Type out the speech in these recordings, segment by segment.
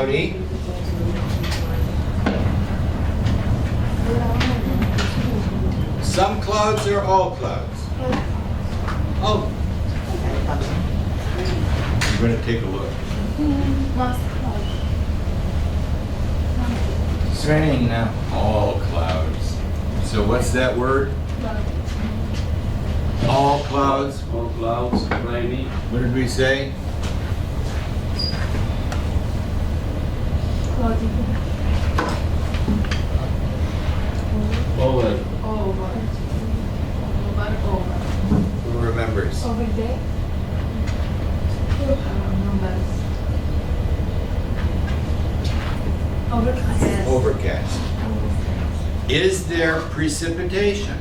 cloudy. Some clouds or all clouds? Oh. I'm going to take a look. It's raining now. All clouds. So what's that word? All clouds. All clouds, rainy. What did we say? Over. Who remembers? Over there? Overcast. Overcast. Is there precipitation?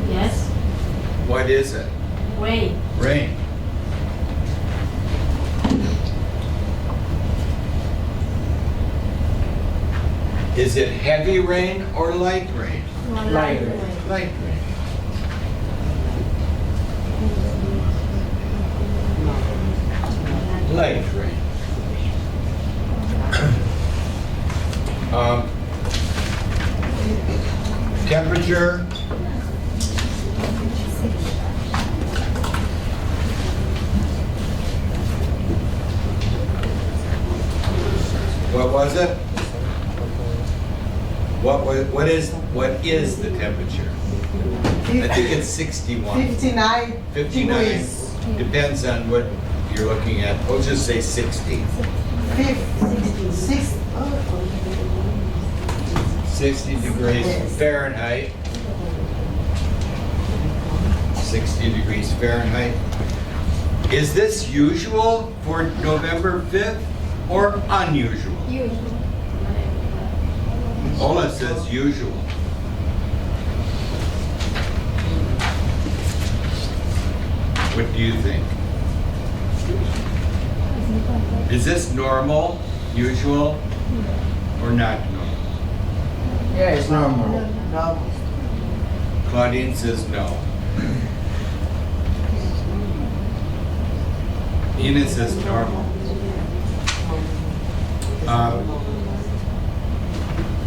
Yes. What is it? Rain. Rain. Is it heavy rain or light rain? Light rain. Light rain. Light rain. Temperature? What was it? What is the temperature? I think it's 61. 59 59. degrees. Depends on what you're looking at. We'll just say 60. 60 degrees Fahrenheit. 60 degrees Fahrenheit. Is this usual for November 5th or unusual? Usual. Ola says usual. What do you think? Is this normal, usual, or not normal? Yeah, it's normal. No. Claudine says no. Ina says normal.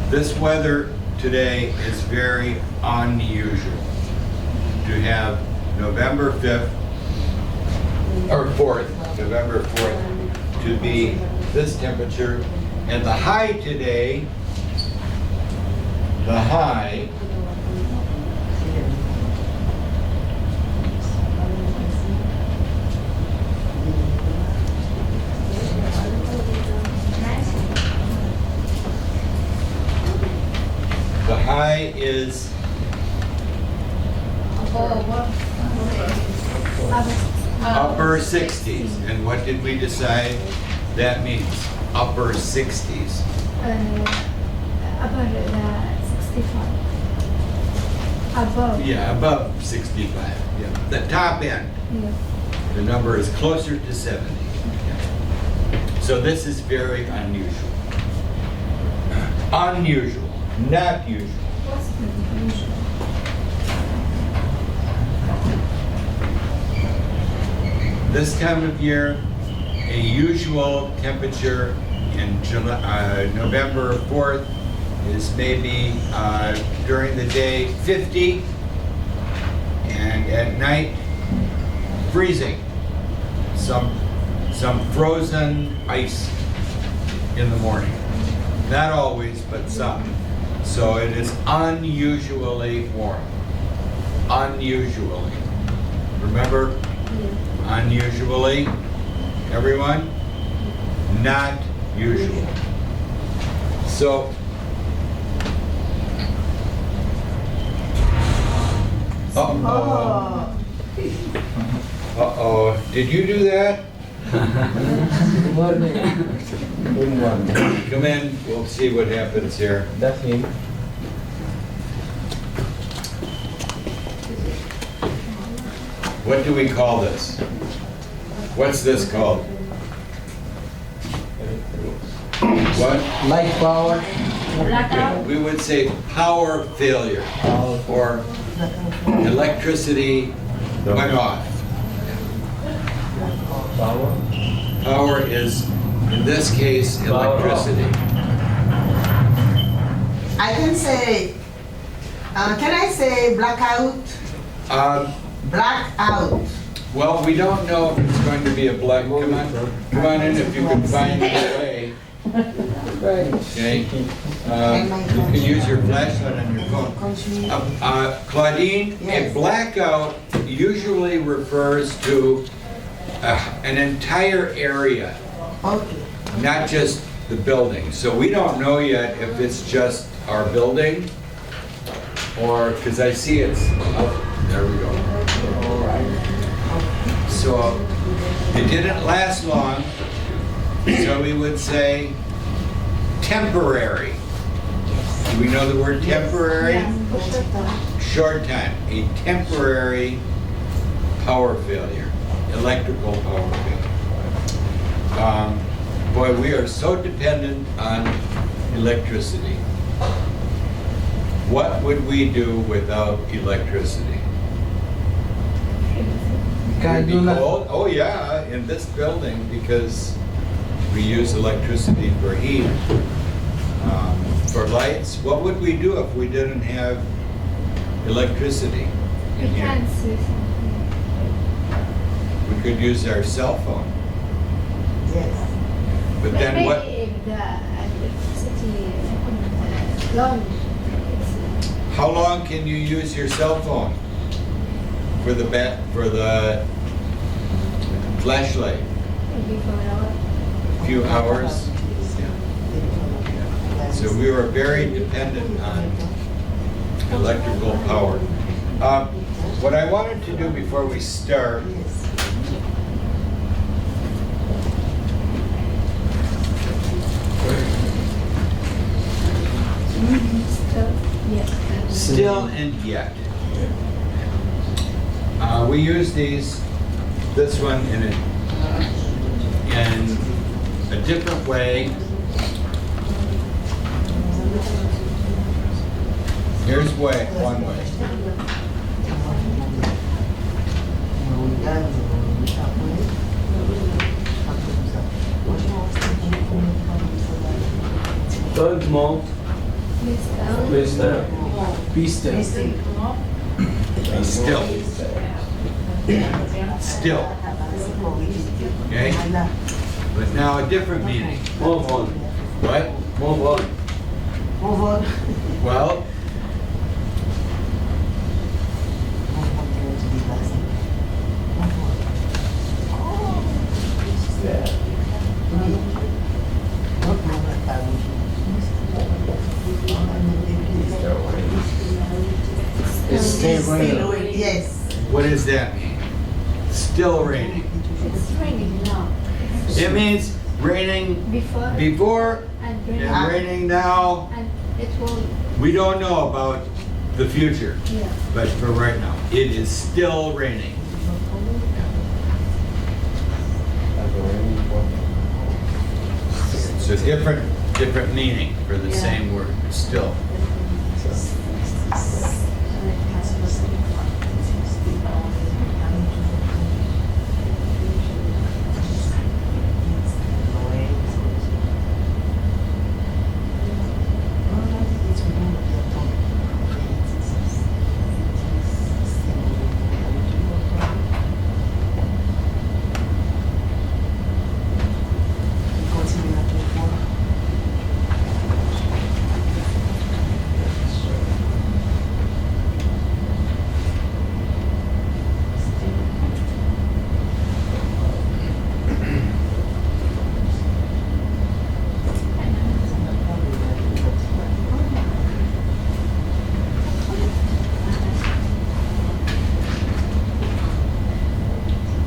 This weather today is very unusual. To have November 5th, or 4th, November 4th, to be this temperature. And the high today, the high is upper 60s. And what did we decide that means? Upper 60s. About 65. Above. Yeah, above 65. Yeah. The top end. Yeah. The number is closer to 70. So this is very unusual. Unusual, not usual. What's the usual? This time of year, a usual temperature in November 4th is maybe during the day 50 and at night freezing. Some frozen ice in the morning. Not always, but some. So it is unusually warm. Unusually. Remember? Unusually. Everyone? Not usual. So, Oh. uh-oh. Did you do that? Good morning. Good morning. Come in, we'll see what happens here. That's him. What do we call this? What's this called? What? Light power. Blackout. We would say power failure or electricity went off. Power. Power is, in this case, electricity. I can say, can I say blackout? Blackout. Well, we don't know if it's going to be a black, come on in if you can find a way. Okay? You can use your flashlight on your phone. Claudine, a Yes. blackout usually refers to an entire area, Okay. not just the building. So we don't know yet if it's just our building or, because I see it's, oh, there we go. So it didn't last long, so we would say temporary. Do we know the word temporary? Short time, a temporary power failure, electrical power failure. Boy, we are so dependent on electricity. What would we do without electricity? Can't We'd do be nothing. cold. Oh yeah, in this building because we use electricity for heat. For lights, what would we do if we didn't have electricity We in here? can see something. We could use our cell phone. Yes. But then what? Maybe if the electricity long, How long can you use your cell phone for the flashlight? maybe for an A few hours. So we were very dependent on electrical power. What I wanted to do before we start still and yet. We use this one in a different way. Here's one way. Don't move. Please stay. Be still. Be still. Still. Okay? But now a different meaning. Move on. What? Move on. Move on. Well, It's still raining. Yes. what does that mean? Still raining. It's raining now. It means raining Before before and raining and raining now. and it will, We don't know about the future, yeah. but for right now, it is still raining. It's a different meaning for the same word, still.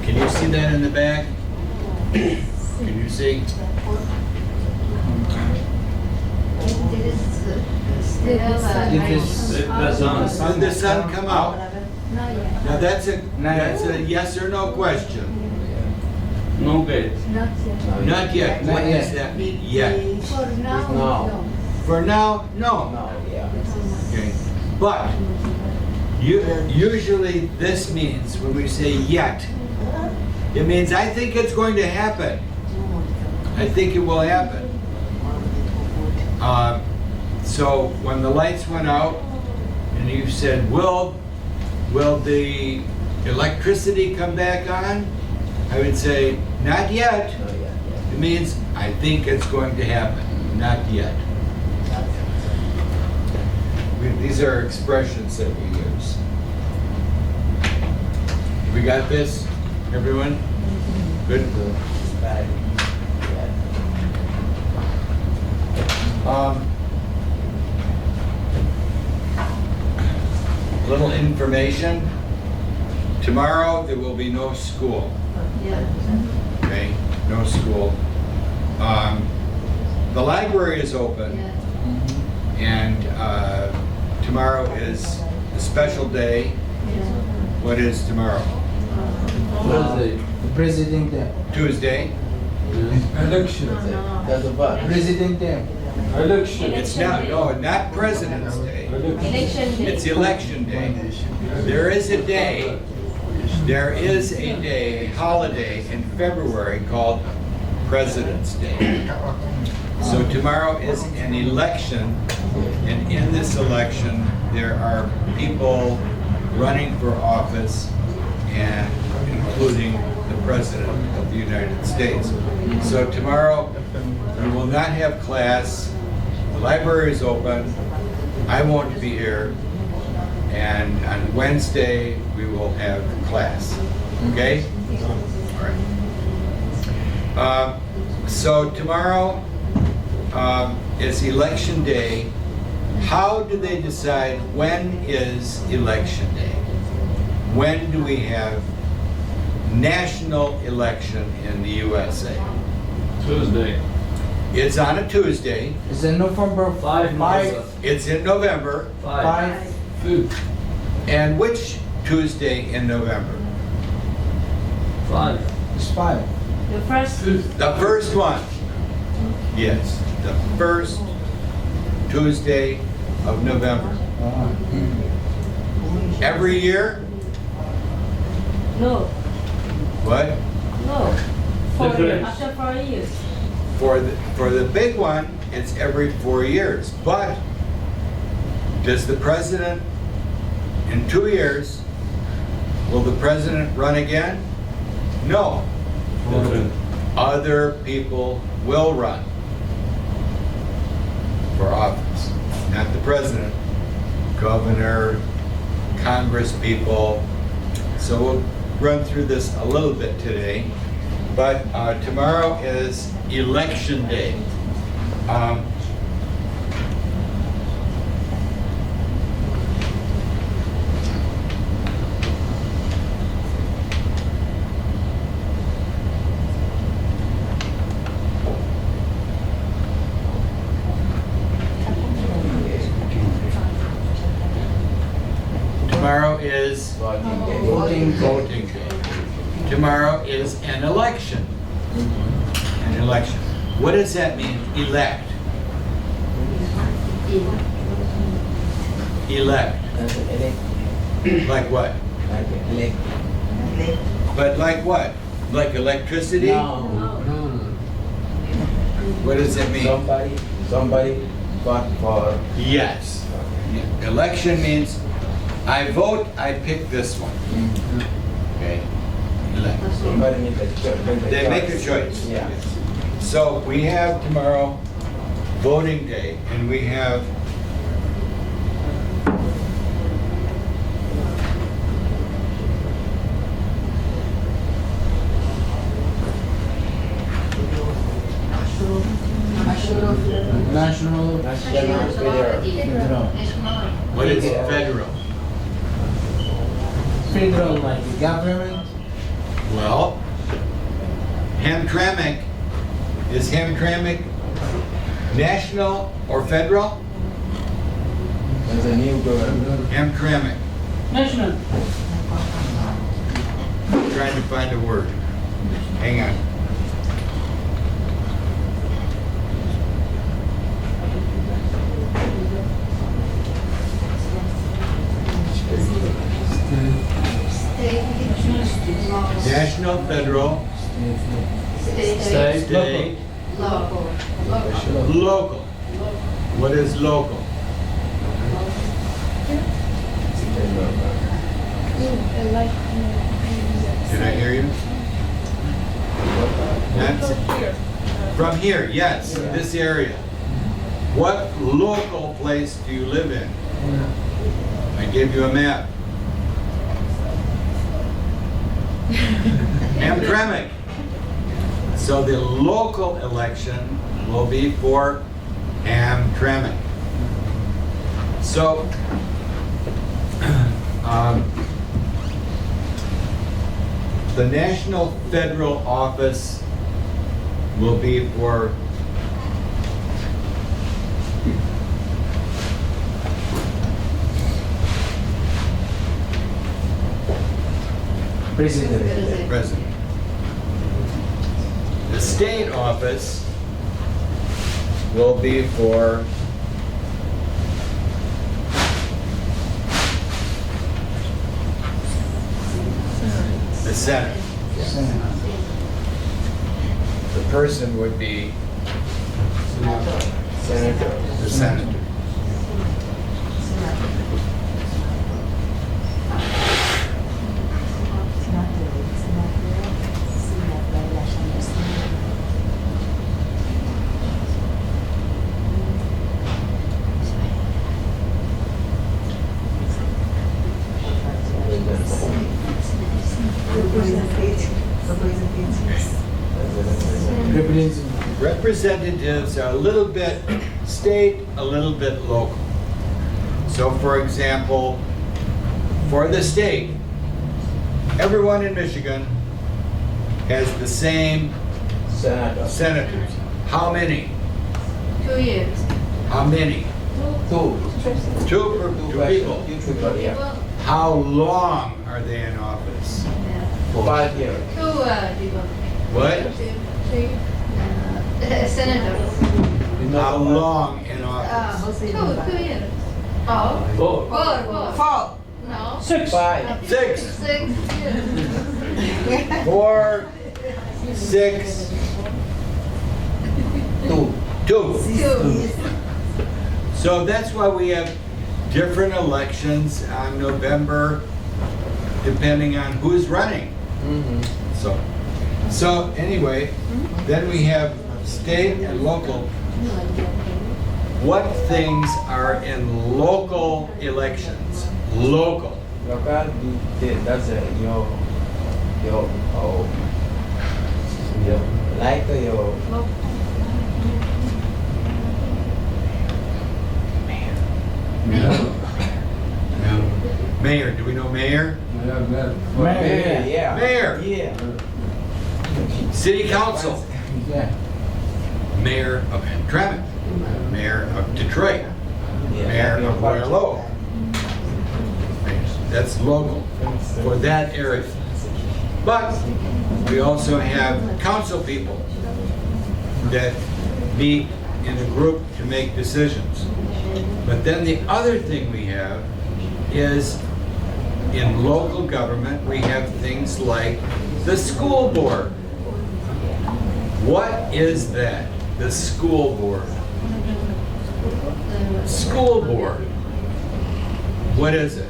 Can you see that in the back? Can you see? When the sun come out. Not yet. Now that's a yes or no question. No gate. Not yet. Not yet. What Not does yet. that mean? Yet. For now, No. no. For now, no. No, yeah. Okay. But usually this means when we say yet, it means I think it's going to happen. I think it will happen. So when the lights went out and you said, will the electricity come back on? I would say, not yet. It means, I think it's going to happen, not yet. These are expressions that we use. We got this, everyone? Good? Little information. Tomorrow, there will be no school. Okay, no school. The library is open, and tomorrow is a special day. What is tomorrow? Thursday. The President Day. Tuesday. Election. That's a bad. President Day. Election. It's not, no, not President's Day. Election day. It's election day. There is a day, a holiday in February called President's Day. So tomorrow is an election, and in this election, there are people running for office, and including the President of the United States. So tomorrow, we will not have class. The library is open. I won't be here. And on Wednesday, we will have class. Okay? All right. So tomorrow is election day. How do they decide when is election day? When do we have national election in the USA? Tuesday. It's on a Tuesday. It's in November 5. It's in November. 5. Fifth. And which Tuesday in November? 5. It's 5. The first. Fifth. The first one. Yes, the first Tuesday of November. Every year? No. What? No. 4 years. Different. After 4 years. For the big one, it's every 4 years. But does the president, in 2 years, will the president run again? No. Different. Other people will run for office, not the president, governor, Congress people. So we'll run through this a little bit today, but tomorrow is election day. Tomorrow is Voting Day. voting day. Tomorrow is an election. An election. What does that mean, elect? Elect. Like what? But like what? Like electricity? What does it mean? Somebody fought for. Yes. Election means I vote, I pick this one. Okay? Elect. Somebody make a choice. They make a choice. Yeah. So we have tomorrow voting day, and we have National. what is federal? Federal, like the government. Well, Hamtramck, is Hamtramck national or federal? There's a new government. Hamtramck. National. Trying to find a word. Hang on. National, federal, State. state, Local. Local. What is local? Did I hear you? That's from here, yes, this area. What local place do you live in? I gave you a map. Hamtramck. So the local election will be for Hamtramck. So, the national federal office will be for President. president. The state office will be for the Senate. The person would be Senator. the senator. Representatives are a little bit state, a little bit local. So for example, for the state, everyone in Michigan has the same Senator. senators. How many? 2 years. How many? Two. Two people. Two people, yeah. How long are they in office? 5 years. Two people. What? Three. Senators. How long in office? 2 years. Oh. Four. Four. 4. No. 6. 5. 6. 6 years. 4, 6, 2. 2. 2. So that's why we have different elections on November, depending on who's running. Mm-hmm. So anyway, then we have state and local. What things are in local elections? Local. Local, that's your, like your, Mayor, do we know mayor? mayor, yeah. Mayor. Yeah. City council. Yeah. Mayor of Hamtramck. Mayor of Detroit. Yeah. Mayor of Royal Oak. That's local for that area. But we also have council people that meet in a group to make decisions. But then the other thing we have is in local government, we have things like the school board. What is that? The school board. School board. What is it?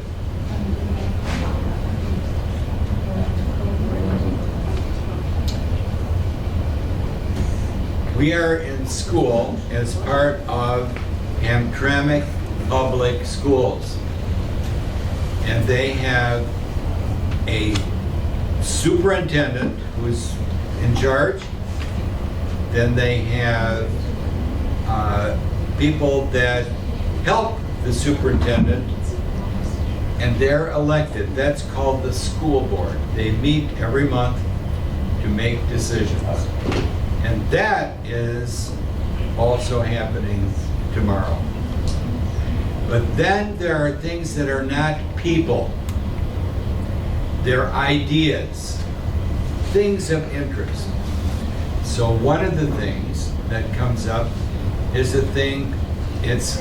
We are in school as part of Hamtramck Public Schools. And they have a superintendent who's in charge. Then they have people that help the superintendent, and they're elected. That's called the school board. They meet every month to make decisions. And that is also happening tomorrow. But then there are things that are not people. They're ideas, things of interest. So one of the things that comes up is a thing, it's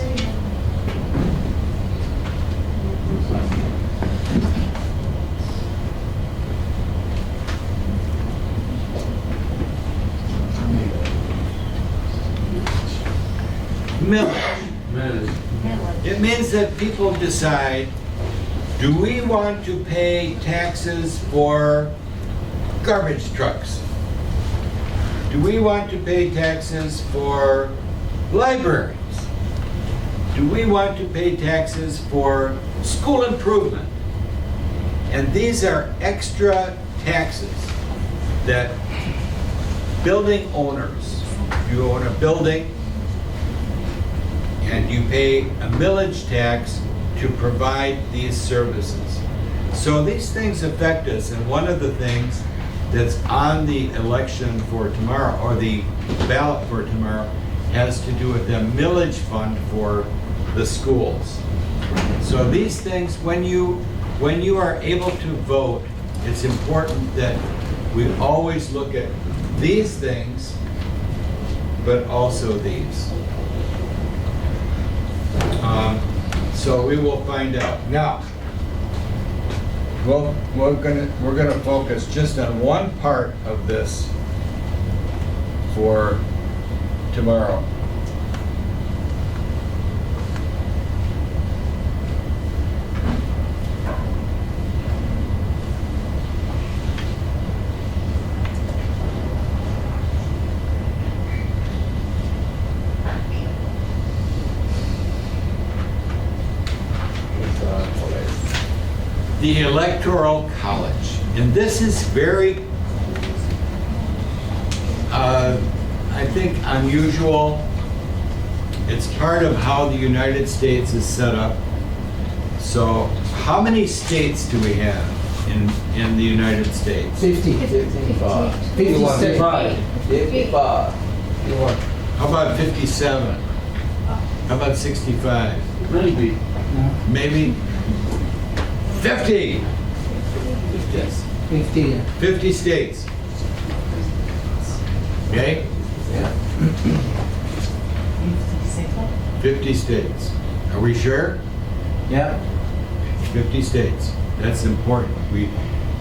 millage. Man, It means that people decide, do we want to pay taxes for garbage trucks? Do we want to pay taxes for libraries? Do we want to pay taxes for school improvement? And these are extra taxes that building owners, you own a building and you pay a millage tax to provide these services. So these things affect us, and one of the things that's on the election for tomorrow, or the ballot for tomorrow, has to do with the millage fund for the schools. So these things, when you are able to vote, it's important that we always look at these things, but also these. So we will find out. Now, well, we're gonna focus just on one part of this for tomorrow. The Electoral College. And this is very, I think, unusual. It's part of how the United States is set up. So how many states do we have in the United States? 50. 55. 55. How about 57? How about 65? maybe. Maybe 50? Yes. 50. 50 states. Okay? Yeah. 50 states. Are we sure? Yeah. 50 states. That's important.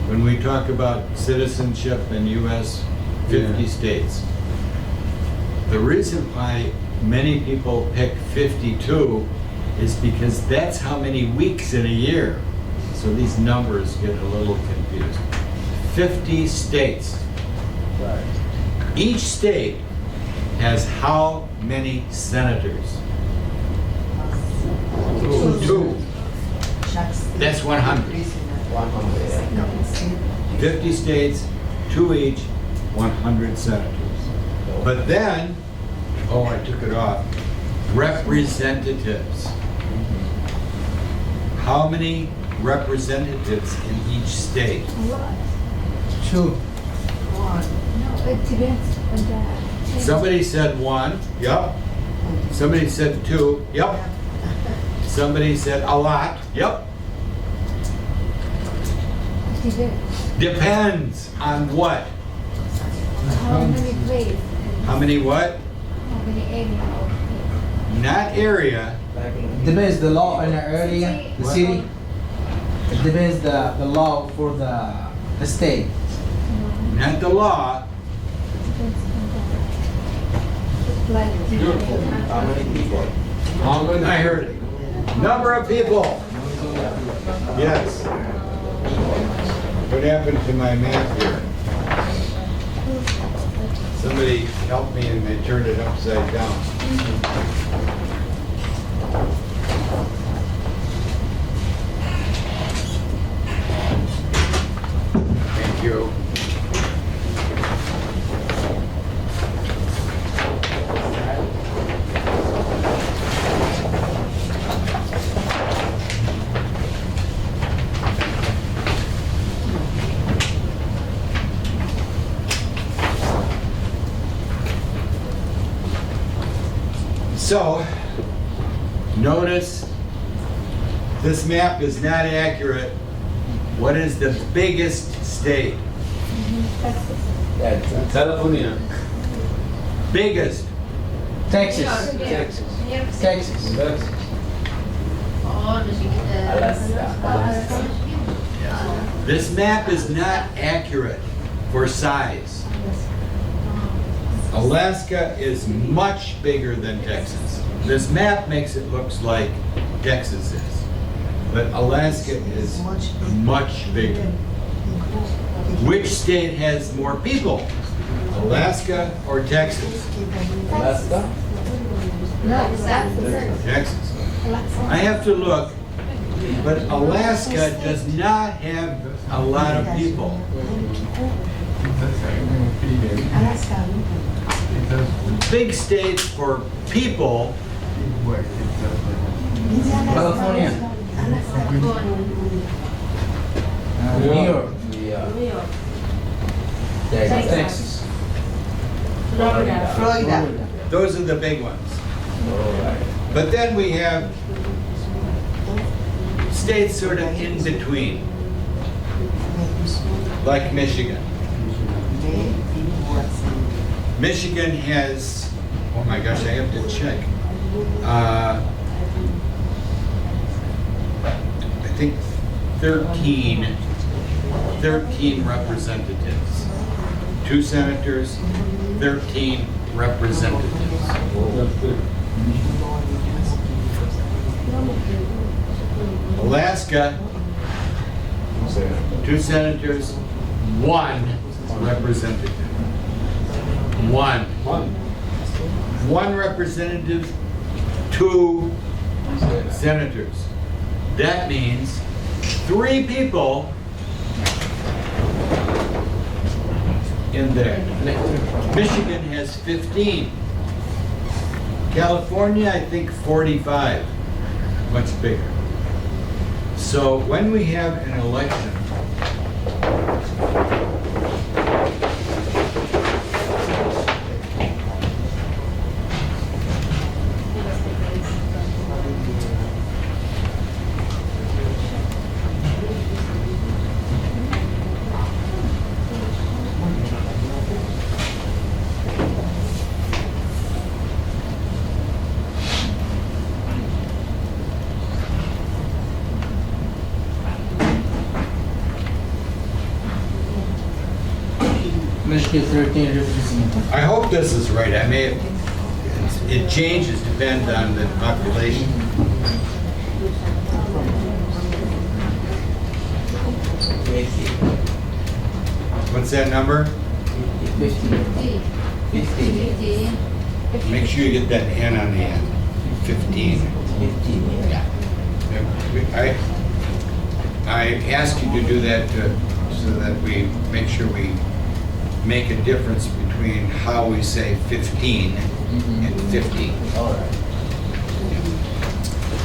When we talk about citizenship in U.S., 50 Yeah. states. The reason why many people pick 52 is because that's how many weeks in a year. So these numbers get a little confused. 50 states. Right. Each state has how many senators? Two. That's 100. 100. 50 states, 2 each, 100 senators. But then, oh, I took it off. Representatives. How many representatives in each state? A lot. 2. No, it depends on the. Somebody said 1, yep. Somebody said 2, yep. Somebody said a lot, yep. Depends. Depends on what? How many places? How many what? How many area? Not area. Like in Depends the law in the area, the city. It depends the law for the state. Not the law. Like Beautiful. how many people? How many? I heard it. Number of people. Yes. What happened to my map here? Somebody helped me and they turned it upside down. Thank you. So, notice this map is not accurate. What is the biggest state? That's California. Biggest. Texas. Texas. Texas. That's Alaska. This map is not accurate for size. Alaska is much bigger than Texas. This map makes it looks like Texas is, but Alaska is much bigger. Which state has more people? Alaska or Texas? Alaska? No, Texas. Texas. I have to look, but Alaska does not have a lot of people. Big states for people, California. New York. Yeah. Texas. Florida. those are the big ones. Alright. But then we have states sort of in between, like Michigan. Michigan has, oh my gosh, I have to check. I think 13 representatives. 2 senators, 13 representatives. Alaska, 2 senators, 1 representative. One representative, 2 senators. That means 3 people in there. Michigan has 15. California, I think 45, much bigger. So when we have an election, Michigan 13 representatives. I hope this is right. I may have, it changes depend on the population. What's that number? 15. 15. Make sure you get that N on the end. 15. 15. Yeah. I ask you to do that so that we make sure we make a difference between how we say 15 and 50. Alright.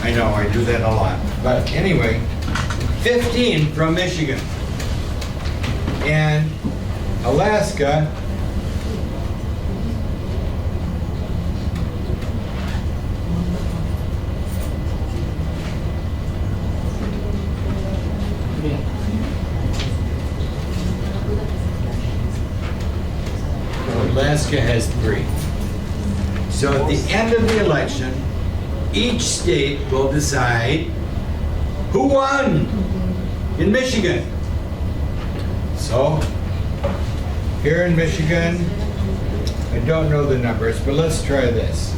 I know, I do that a lot. But anyway, 15 from Michigan. And Alaska, Alaska has 3. So at the end of the election, each state will decide who won in Michigan. So here in Michigan, I don't know the numbers, but let's try this.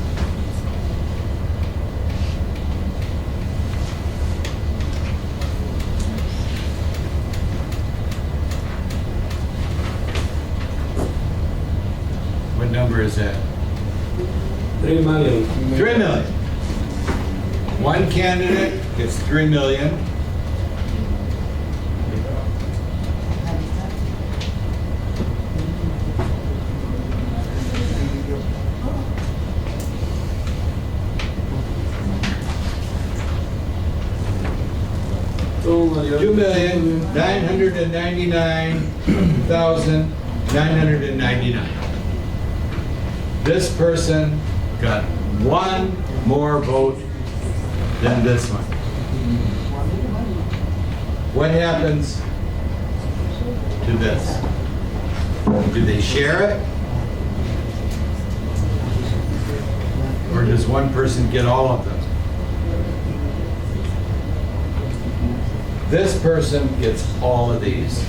What number is that? 3 million. 3 million. One candidate gets 3 million. $2,999,999. This person got 1 more vote than this one. What happens to this? Do they share it? Or does one person get all of them? This person gets all of these.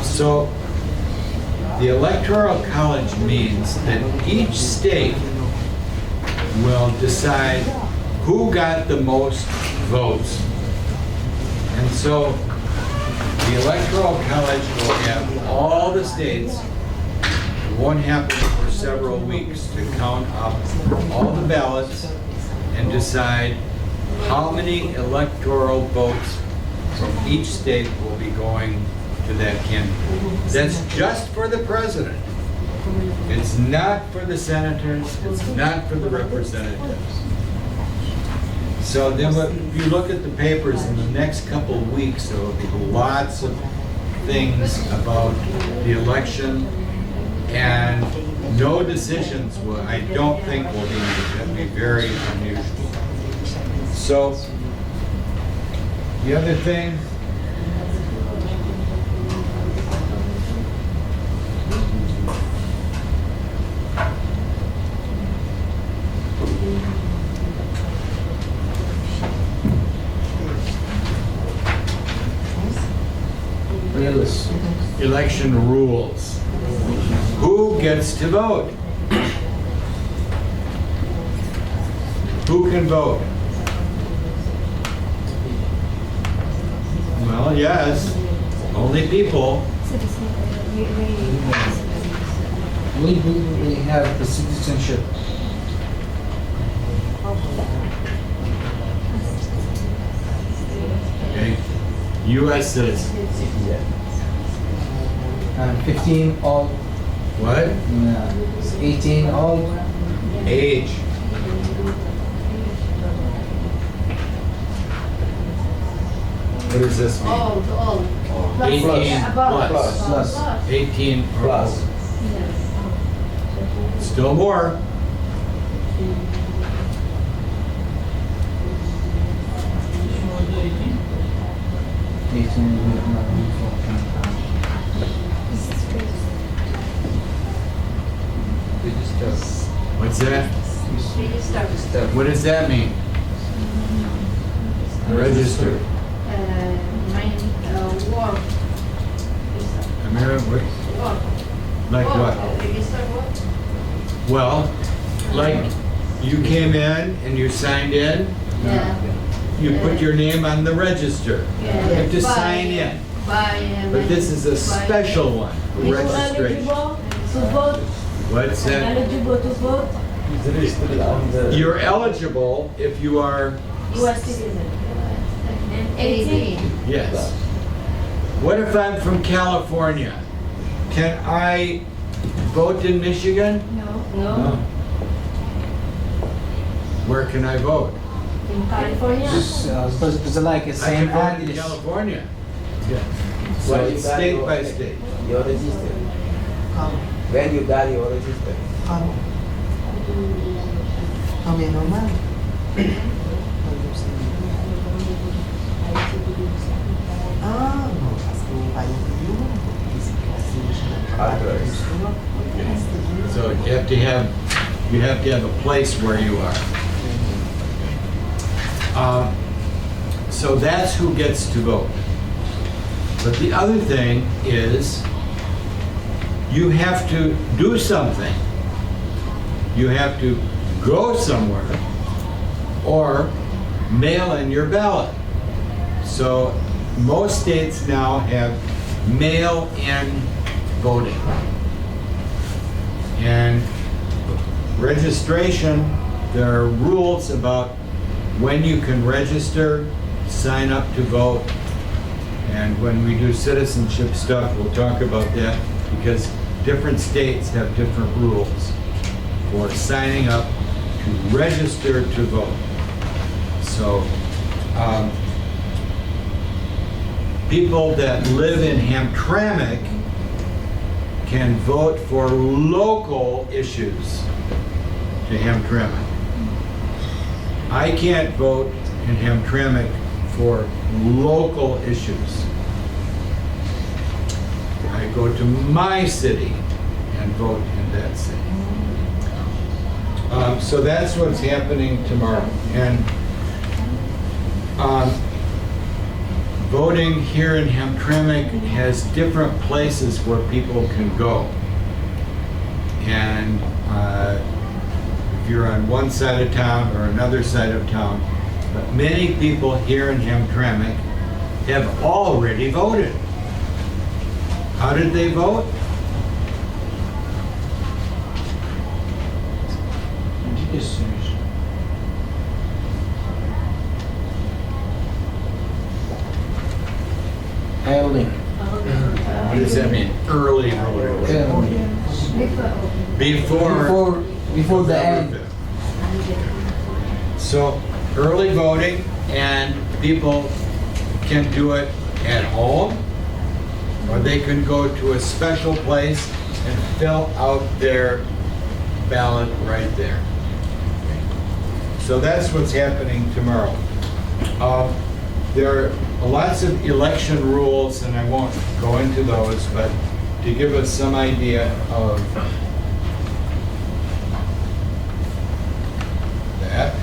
So The Electoral College means that each state will decide who got the most votes. And so the Electoral College will have all the states. It won't happen for several weeks to count up all the ballots and decide how many electoral votes from each state will be going to that candidate. That's just for the president. It's not for the senators, it's not for the representatives. So then if you look at the papers in the next couple of weeks, there will be lots of things about the election, and no decisions will, I don't think will be made. That'd be very unusual. So, the other thing, election rules. Who gets to vote? Who can vote? Well, yes, only people. We have the citizenship. Okay, U.S. citizens. 15 old, What? 18 old, Age. What does this mean? All. 18 plus. plus. 18 or Plus. older. Still more. What's that? What does that mean? Register. Work. American, like what? Well, like you came in and you signed in, you put your name on the register. You have to sign in. But this is a special one, registration. To vote. What's that? Eligible to vote. You're eligible if you are, U.S. citizen. And 18. yes. What if I'm from California? Can I vote in Michigan? No. Where can I vote? In California. It's like a I same can vote in address. California. So But you it's got state your- by state. Your register. When you got your register. Kami naman. No, kasi kayo yun. Address. So you have to have a place where you are. So that's who gets to vote. But the other thing is, you have to do something. You have to go somewhere or mail in your ballot. So most states now have mail-in voting. And registration, there are rules about when you can register, sign up to vote. And when we do citizenship stuff, we'll talk about that, because different states have different rules for signing up to register to vote. So, people that live in Hamtramck can vote for local issues to Hamtramck. I can't vote in Hamtramck for local issues. I go to my city and vote in that city. So that's what's happening tomorrow. And voting here in Hamtramck has different places where people can go. and if you're on one side of town or another side of town, but many people here in Hamtramck have already voted. How did they vote? Early. What does that mean? Early voting. Early. Before the end. November 5th. So early voting, and people can do it at home, or they can go to a special place and fill out their ballot right there. So that's what's happening tomorrow. There are lots of election rules, and I won't go into those, but to give us some idea of that.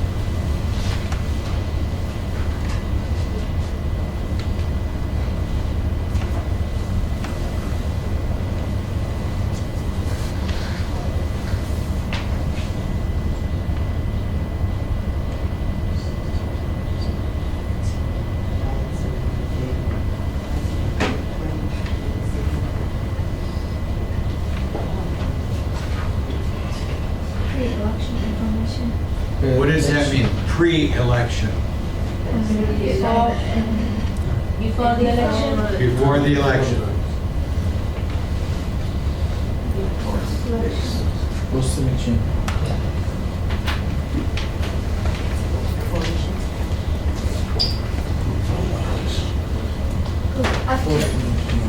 Pre-election information. What does that mean, pre-election? Before the election. Before the election. Post-election.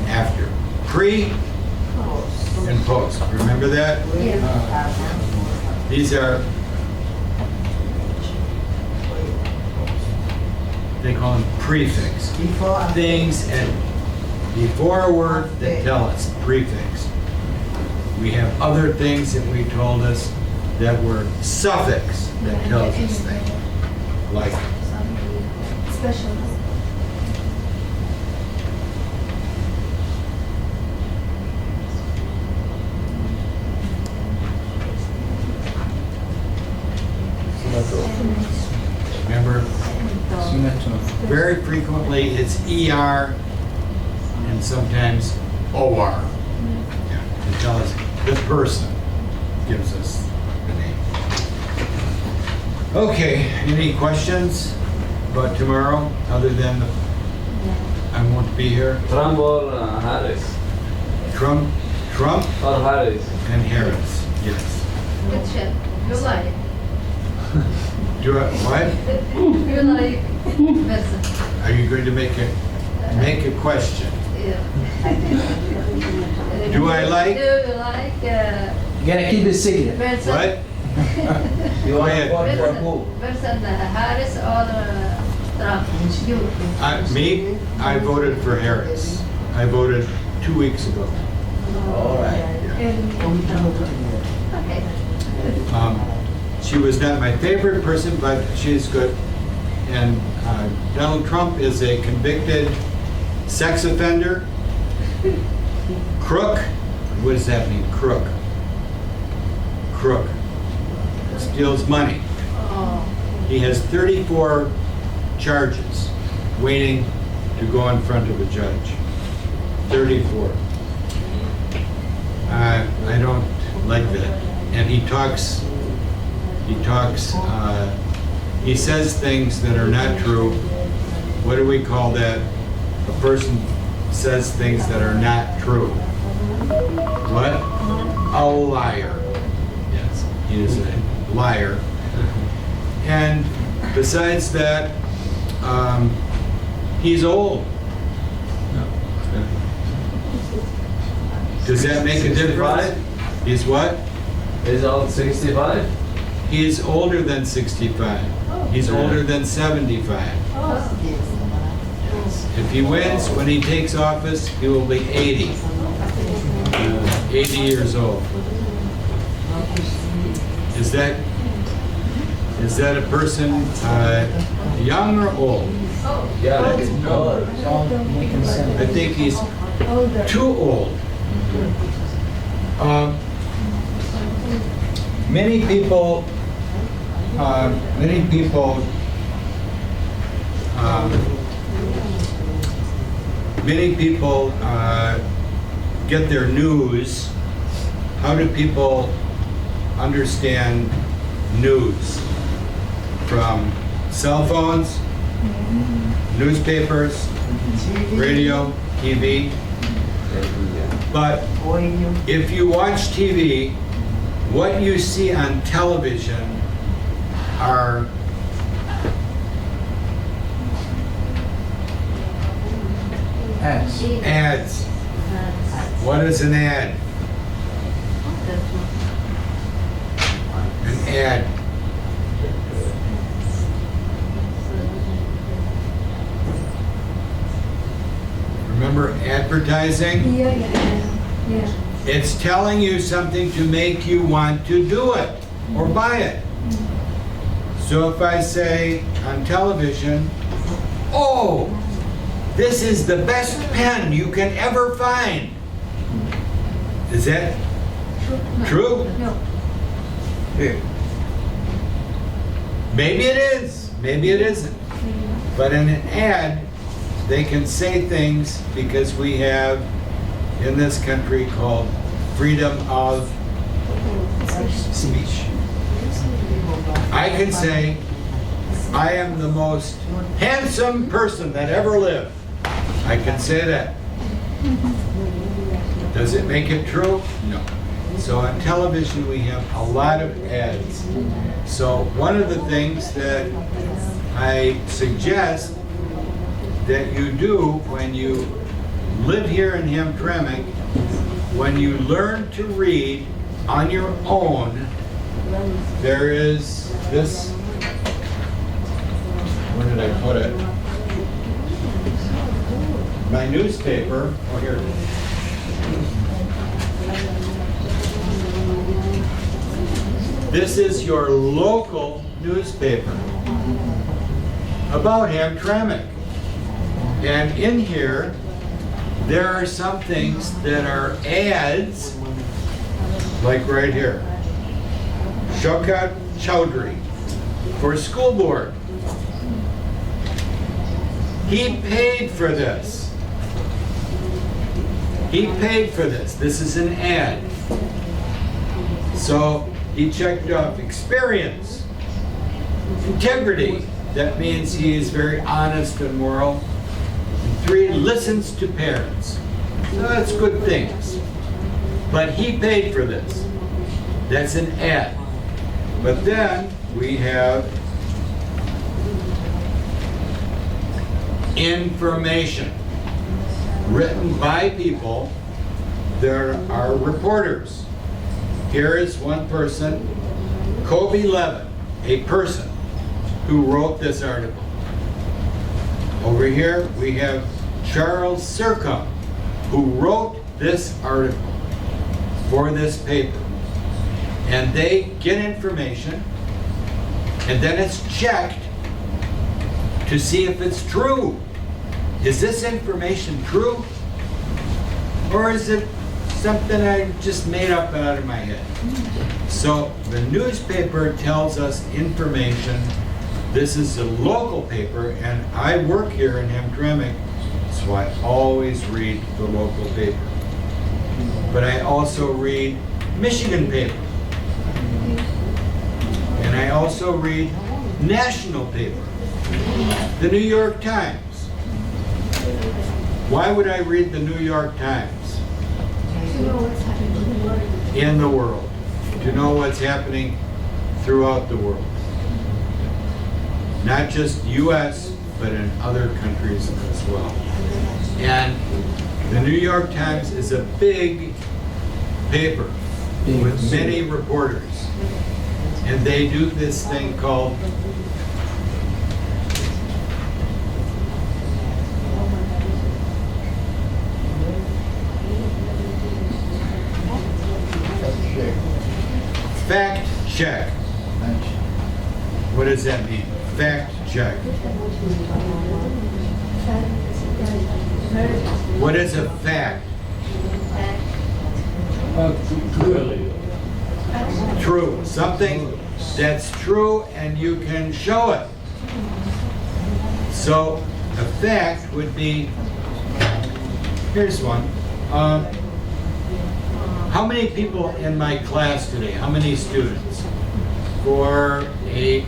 After. Pre and post. Remember that? These are, they call them prefix. Before and Things and before a word that tell us, prefix. We have other things that we told us that were suffix that tells us things. Like, Special. remember, Signature. very frequently it's ER and sometimes OR. Yeah, to tell us the person gives us the name. Okay, any questions about tomorrow other than I won't be here? Trump or Harris? Trump Or Harris? and Harris, yes. Good shit. You like. Do I, what? You like person. Are you going to make a question? Yeah. Do I like? Do you like You gotta keep it secret. person? What? You Go want ahead. to vote for who? Person Harris or Trump? You. Me, I voted for Harris. I voted 2 weeks ago. All right. Okay. She was not my favorite person, but she's good. And Donald Trump is a convicted sex offender. Crook. What does that mean? Crook. Crook. Steals money. Oh. He has 34 charges waiting to go in front of a judge. 34. I don't like that. And he says things that are not true. What do we call that? A person says things that are not true. What? A liar. Yes, he is a liar. And besides that, he's old. Does that make a difference? He's what? He's all 65? He's older than 65. He's older than 75. If he wins, when he takes office, he will be 80. 80 years old. Is that a person young or old? Yeah, that's I think he's too old. many people, get their news. How do people understand news? From cell phones, newspapers, radio, TV. But if you watch TV, what you see on television are Ads. ads. What is an ad? An ad. Remember advertising? Yeah. It's telling you something to make you want to do it or buy it. So if I say on television, oh, this is the best pen you can ever find. Is that true? No. Maybe it is, maybe it isn't. But in an ad, they can say things because we have in this country called freedom of speech. I can say, I am the most handsome person that ever lived. I can say that. Does it make it true? No. So on television we have a lot of ads. So one of the things that I suggest that you do when you live here in Hamtramck, when you learn to read on your own, there is this, where did I put it? My newspaper, oh here it is. This is your local newspaper about Hamtramck. And in here, there are some things that are ads, like right here. Shaukat Chowdhury for school board. He paid for this. He paid for this. This is an ad. So he checked off experience, integrity. That means he is very honest and moral. And 3, listens to parents. So that's good things. But he paid for this. That's an ad. But then we have information written by people. There are reporters. Here is one person, Kobe Levin, a person who wrote this article. Over here we have Charles Sircom, who wrote this article for this paper. And they get information, and then it's checked to see if it's true. Is this information true? Or is it something I just made up out of my head? So the newspaper tells us information. This is a local paper, and I work here in Hamtramck, so I always read the local paper. But I also read Michigan paper. And I also read national paper, the New York Times. Why would I read the New York Times? To know what's happening in the world. In the world, to know what's happening throughout the world. Not just U.S., but in other countries as well. And the New York Times is a big paper with many reporters. And they do this thing called fact check. What does that mean? Fact check. What is a fact? true, something that's true and you can show it. So a fact would be, here's one. How many people in my class today? How many students? 4, 8,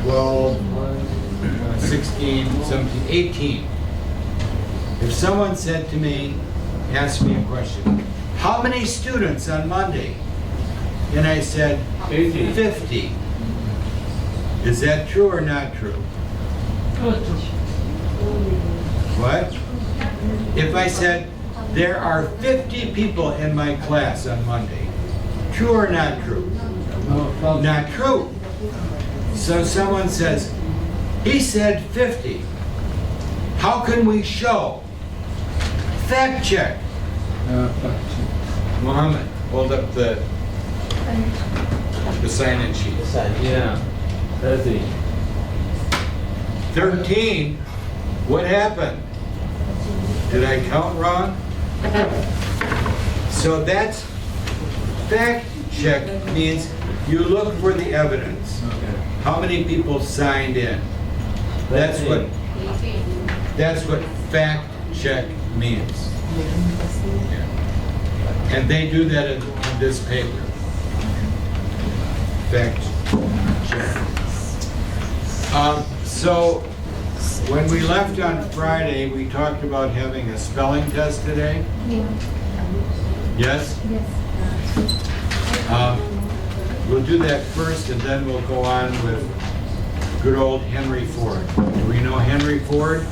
12, 16, 17, 18. If someone said to me, asked me a question, how many students on Monday? And I said, 80. 50. Is that true or not true? What? If I said, there are 50 people in my class on Monday, true or not true? Not true. So someone says, he said 50. How can we show? Fact check. Muhammad, hold up the sign-in sheet. Yeah. 30. 13. What happened? Did I count wrong? So that's fact check means you look for the evidence. How many people signed in? That's what fact check means. And they do that in this paper. Fact check. So when we left on Friday, we talked about having a spelling test today. Yeah. Yes? Yes. We'll do that first and then we'll go on with good old Henry Ford. Do we know Henry Ford?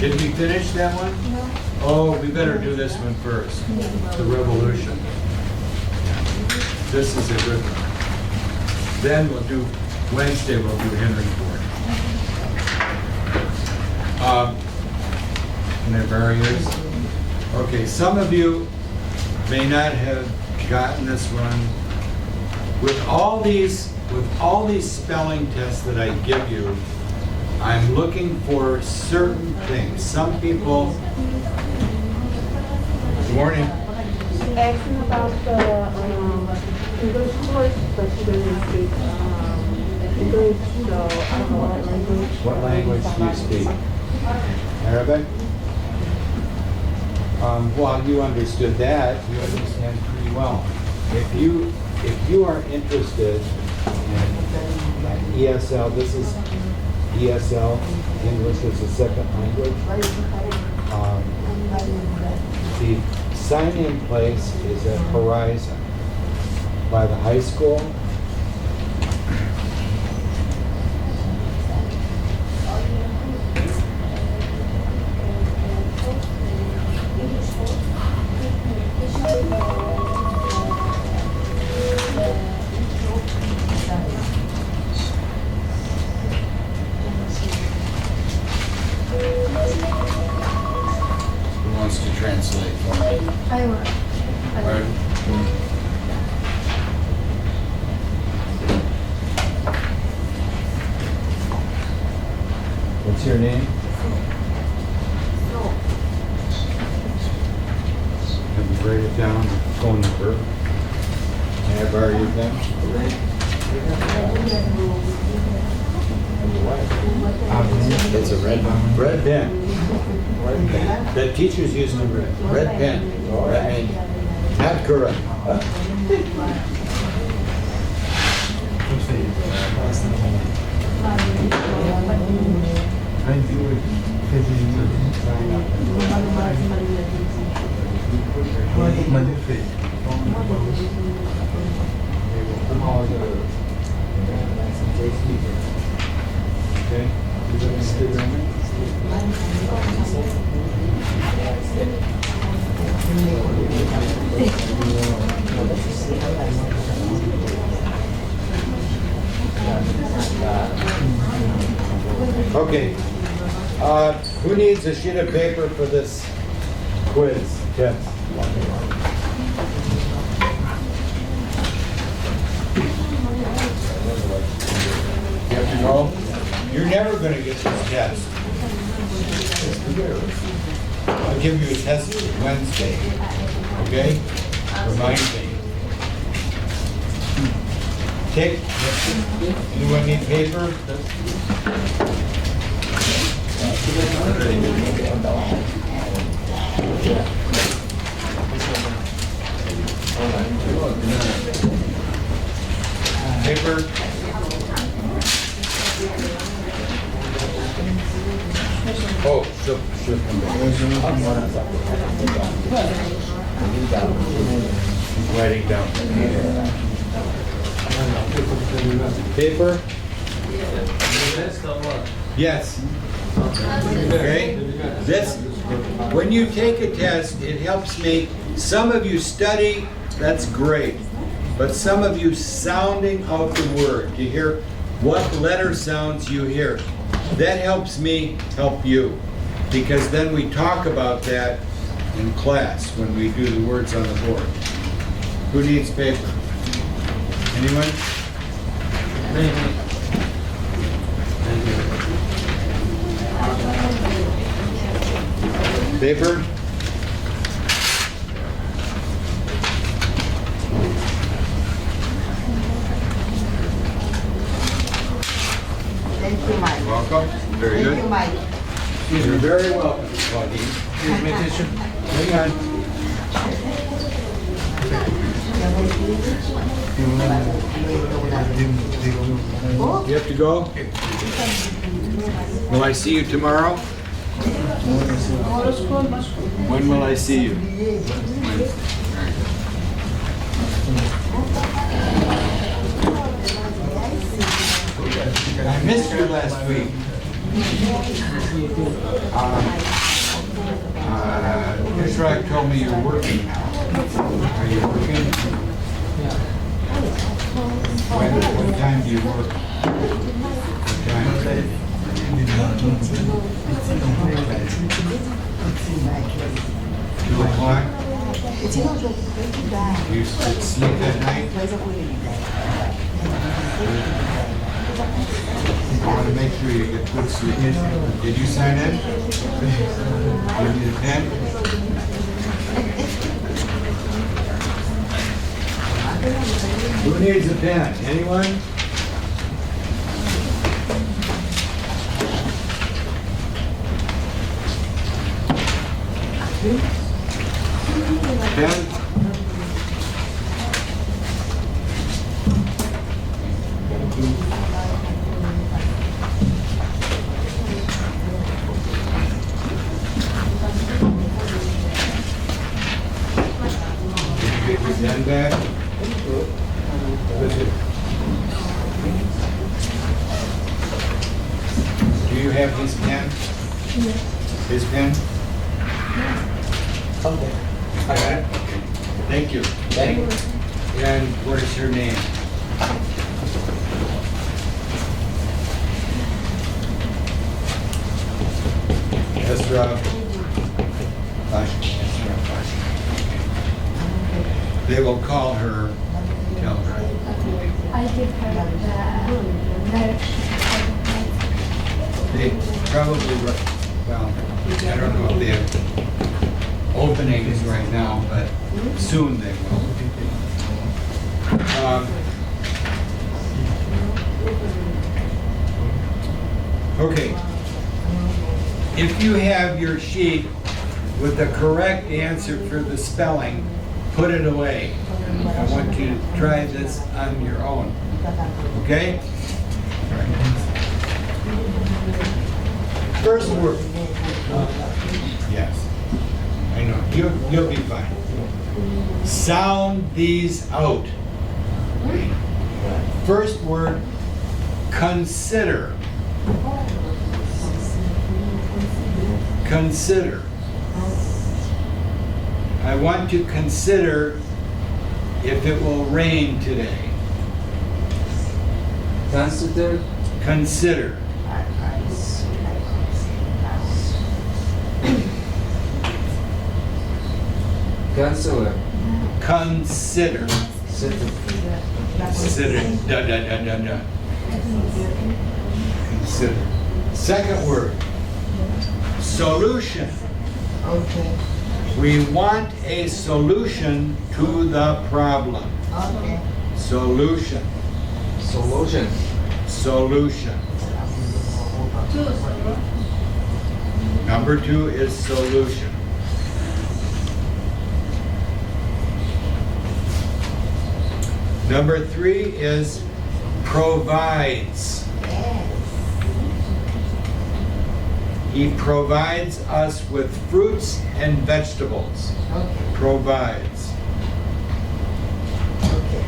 Did we finish that one? Oh, we better do this one first. The Revolution. This is a good one. Then we'll do, Wednesday we'll do Henry Ford. And their barriers. Okay, some of you may not have gotten this one. With all these spelling tests that I give you, I'm looking for certain things. Some people. Good morning. Asking about the English course, but she doesn't speak English, so I don't know what language. What language do you speak? Arabic? Well, you understood that. You understand pretty well. If you are interested in ESL, this is ESL, English as a second language. The sign-in place is at Horizon by the high school. Who wants to translate for me? I want. Right. What's your name? Have you write it down, phone number? May I borrow your pen? It's a red pen. Red pen. That teachers use the red pen. Right. Not correct. Okay. Okay. Who needs a sheet of paper for this quiz test? You have to go? You're never going to get this test. I'll give you a test Wednesday. Okay? Remind me. Take, anyone need paper? Paper? Oh, she'll come back. Writing down. Paper? Yes. Okay? This, when you take a test, it helps me. Some of you study, that's great. But some of you sounding out the word. You hear what letter sounds you hear. That helps me help you. Because then we talk about that in class when we do the words on the board. Who needs paper? Anyone? Paper? Thank you, Mike. Welcome. Very Thank you, good. Mike. You're very welcome, Claudine. Here's my tissue. Hang on. Oh, You have to go? Will I see you tomorrow? When will I see you? I missed you last week. Hamtramck told me you're working now. Are you working? What time do you work? What time? 2 o'clock? You sleep at night? I want to make sure you get good sleep. Did you sign in? You need a pen? Who needs a pen? Anyone? Pen? Did you get your pen back? Do you have his pen? His pen? Okay. I got it. Okay. Thank you. Thank you. And what is your name? Ezra. Ezra. They will call her, tell her. I give her the direction. They probably, well, I don't know if they have openings right now, but soon they will. Okay. If you have your sheet with the correct answer for the spelling, put it away. I want you to try this on your own. Okay? First word. Yes. I know. You'll be fine. Sound these out. First word, consider. Consider. I want to consider if it will rain today. Consider. Consider. Counselor. Consider. Consider. Consider. Da da da da da. Consider. Second word. Solution. Okay. We want a solution to the problem. Okay. Solution. Solution. Solution. Number 2 is solution. Number 3 is provides. He provides us with fruits and vegetables. Okay. Provides. Okay.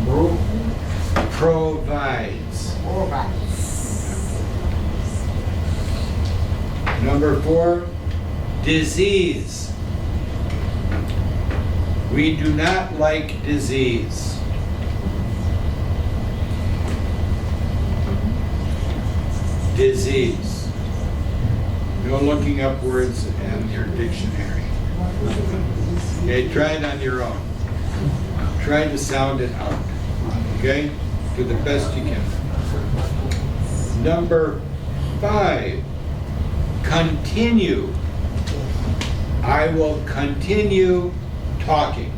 Brew. Provides. All right. Number 4, disease. We do not like disease. Disease. No looking up words in your dictionary. Okay, try it on your own. Try to sound it out. Okay? To the best you can. Number 5, continue. I will continue talking.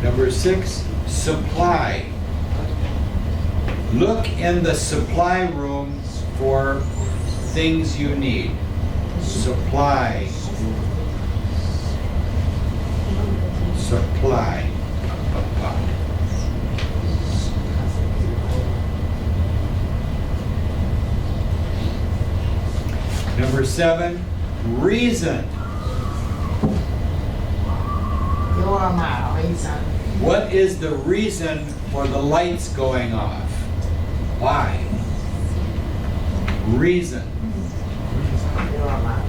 Number 6, supply. Look in the supply rooms for things you need. Supply. Supply. Number 7, reason. You are my reason. What is the reason for the lights going off? Why? Reason. You are my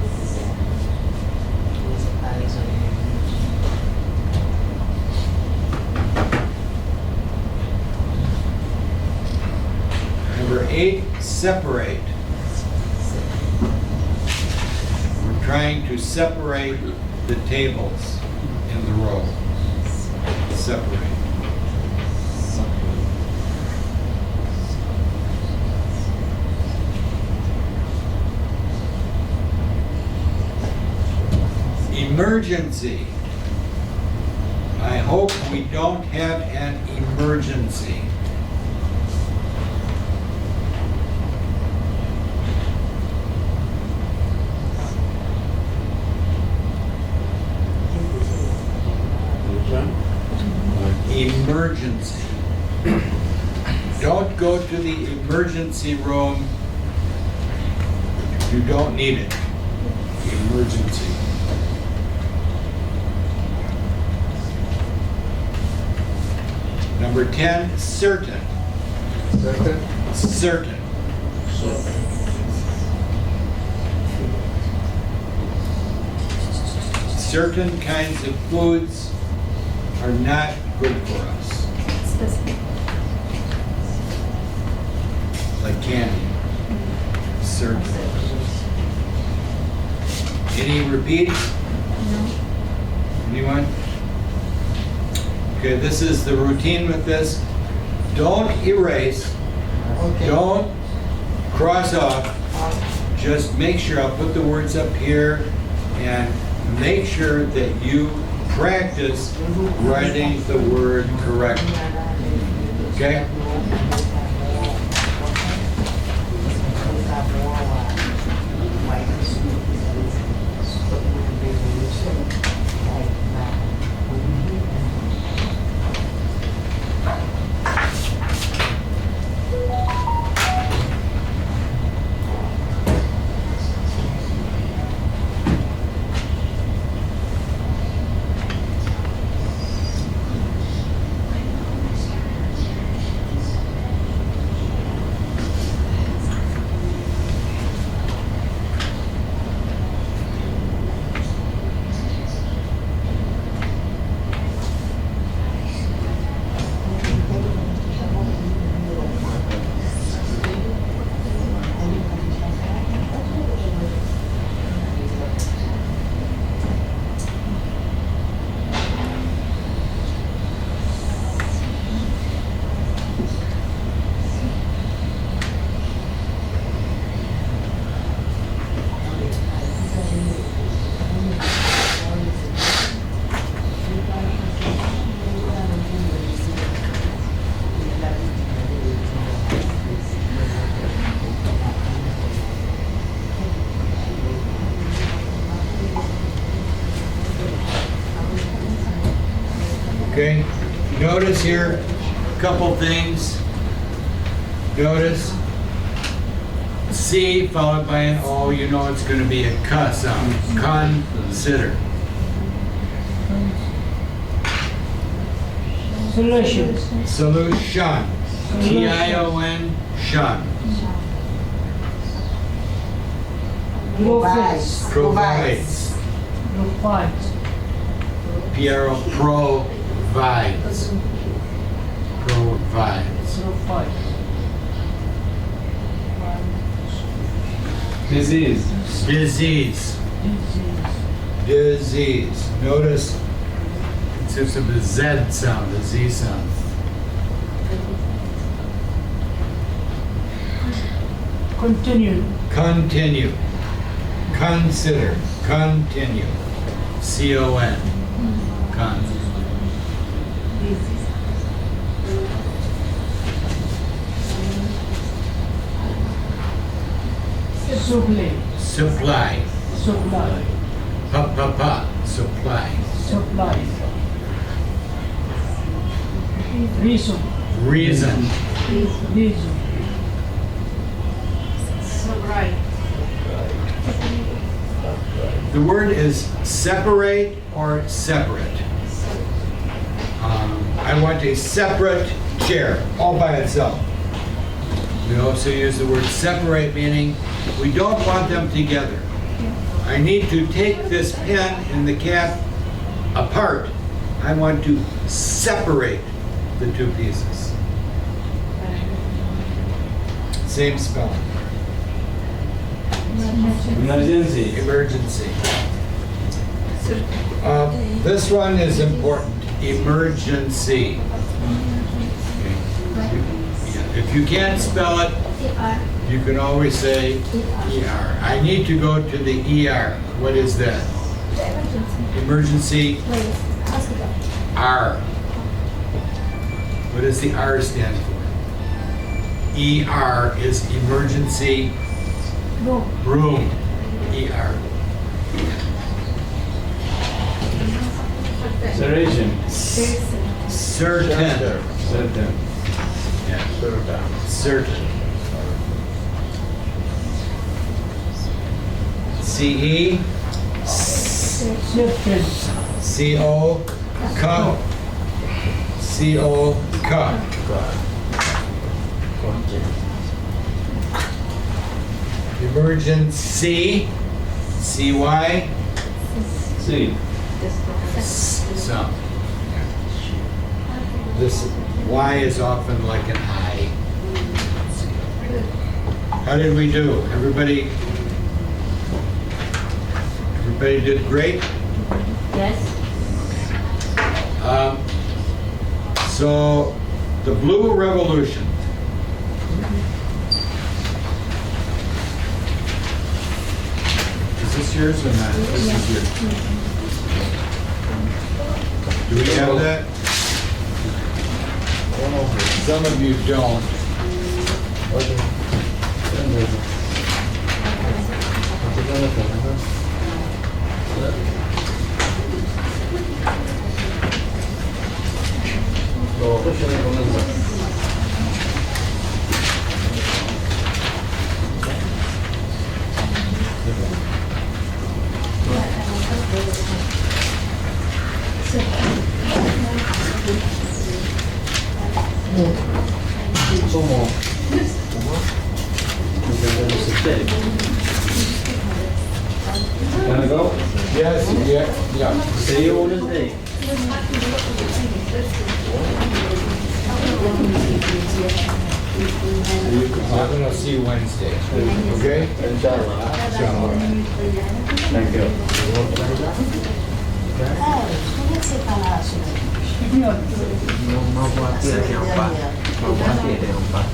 Number 8, separate. We're trying to separate the tables in the row. Separate. Emergency. I hope we don't have an emergency. Emergency. Don't go to the emergency room. You don't need it. Emergency. Number 10, certain. Certain. Certain. Certain kinds of foods are not good for us, Specific. like candy. Certain. Any repeats? No. Anyone? Okay, this is the routine with this. Don't erase, Okay. don't cross off. Just make sure, I'll put the words up here, and make sure that you practice writing the word correctly. Okay? Okay? Notice here, a couple things. Notice C followed by an O, you know it's going to be a K sound. Consider. Solution. Solution. T-I-O-N, shun. Provides. Provides. Provides. Piero provides. Provides. Disease. Disease. Disease. Notice it's just a Z sound, a Z sound. Continue. Continue. Consider. Continue. C-O-N. Con. Supply. Supply. Supply. Pa-pa-pa. Supply. Supply. Reason. Reason. Reason. The word is separate or separate. I want a separate chair, all by itself. We also use the word separate, meaning we don't want them together. I need to take this pen and the cap apart. I want to separate the two pieces. Same spelling. Emergency. Emergency. This one is important. Emergency. If you can't spell it, you can always say ER. I need to go to the ER. What is that? Emergency R. What does the R stand for? ER is emergency room. ER. Duration. Certain. Certain. Yeah. Certain. C-E. Certain. C-O. C. C-O. C. Emergency. C-Y. C. Some. This Y is often like an I. How did we do? Everybody did great? Yes. So, the Blue Revolution. Is this yours or not? This is yours. Do we have that? Some of you don't. Gonna go? Yes, yeah. See you Wednesday. I'm gonna see you Wednesday. Okay? Thank you. Mau buat yang Pak. Mau buat yang Pak.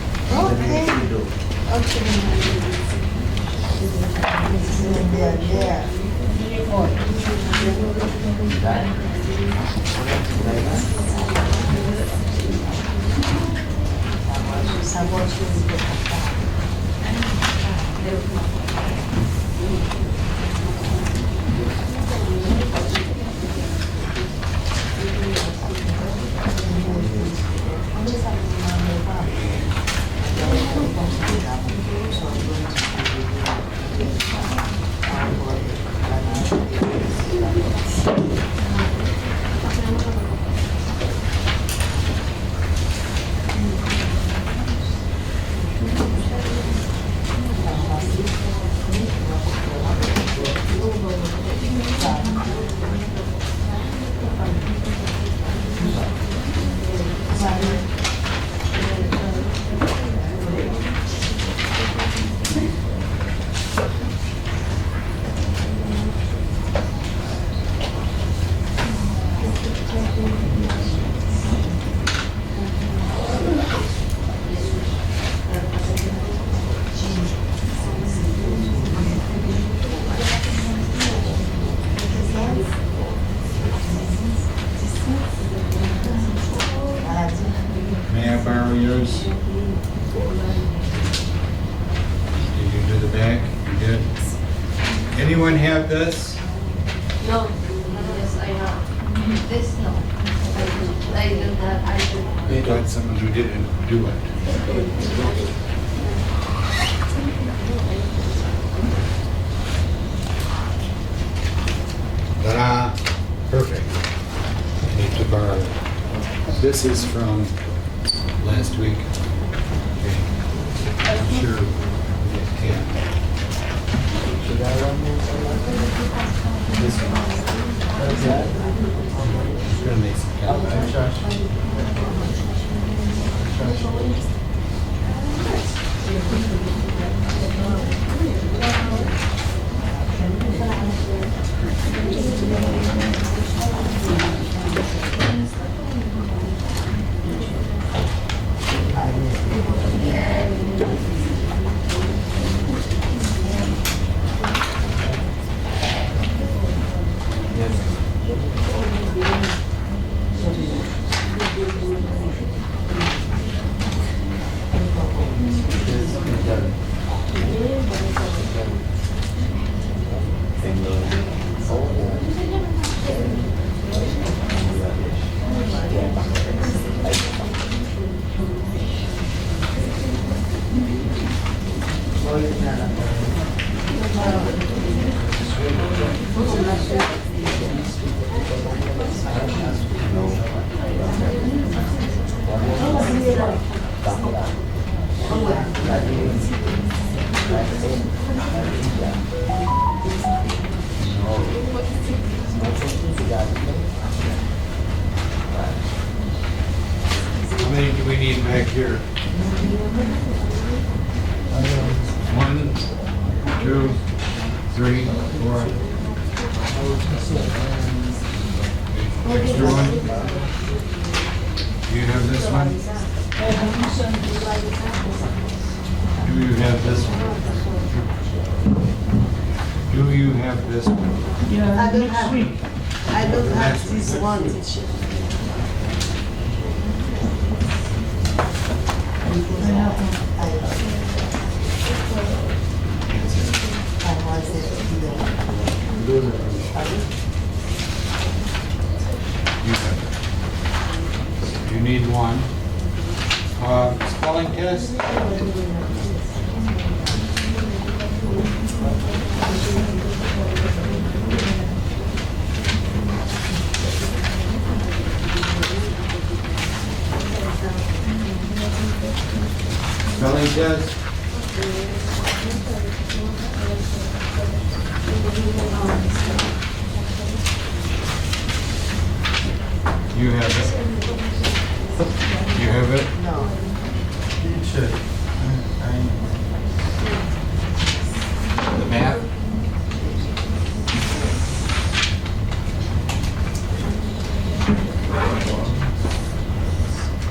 Anyone have this? No. Yes, I have. This no. I do that. I do. I thought someone who didn't do it. Ta-da! Perfect. I need to borrow. This is from last week. Okay. I'm sure it can. This one. Just gonna make some copies. How many do we need back here? 1, 2, 3, 4. Extra one? Do you have this one? Do you have this one? Do you have this one? Yeah, next week. I don't have this one, teacher. I have one. I was it here. You have it. You need one. Spelling test? Spelling test? You have it. You have it? No. The map?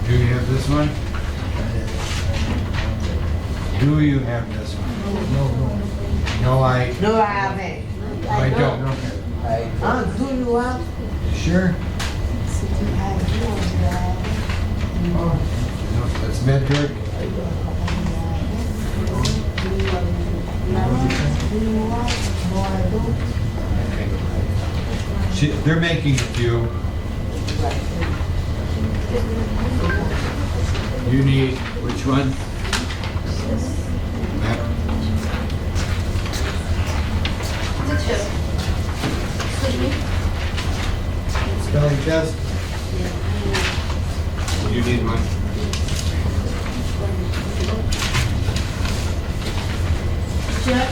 Do you have this one? Do you have this one? No, I No, I haven't. don't. Do you have? Sure. No, that's Medrick. They're making a few. You need which one? Map. Spelling test? You need one. Check.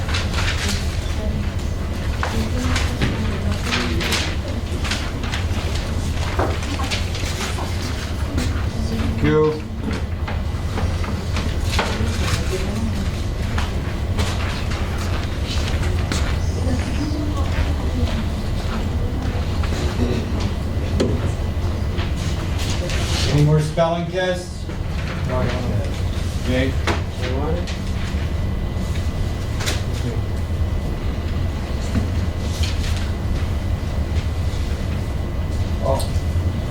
Q. Any more spelling tests? Okay. Oh,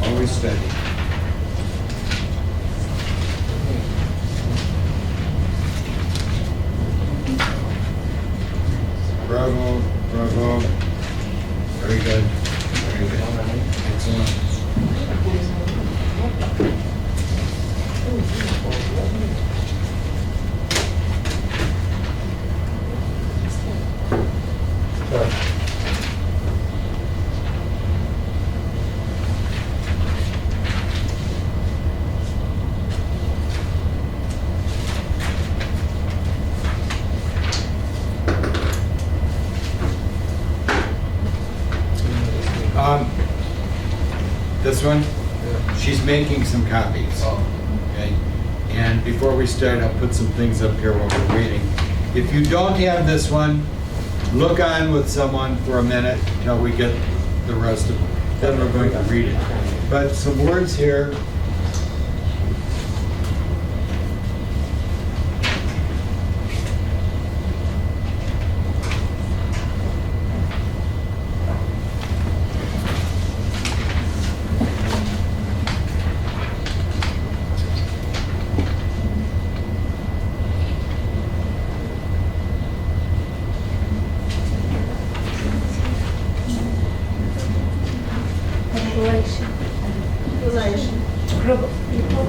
always steady. Bravo. Bravo. Very good. Very good. Excellent. This one, she's making some copies. Okay? And before we start, I'll put some things up here while we're reading. If you don't have this one, look on with someone for a minute until we get the rest of it. Then we're going to read it. But some words here.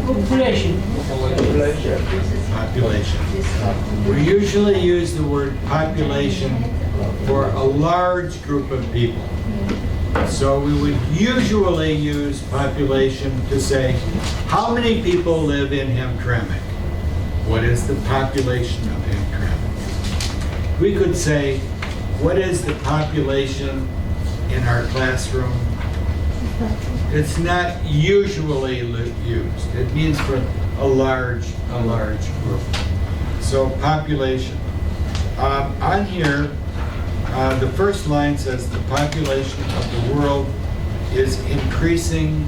Population. Population. We usually use the word population for a large group of people. So we would usually use population to say, how many people live in Hamtramck? What is the population of Hamtramck? We could say, what is the population in our classroom? It's not usually used. It means for a large group. So population. On here, the first line says the population of the world is increasing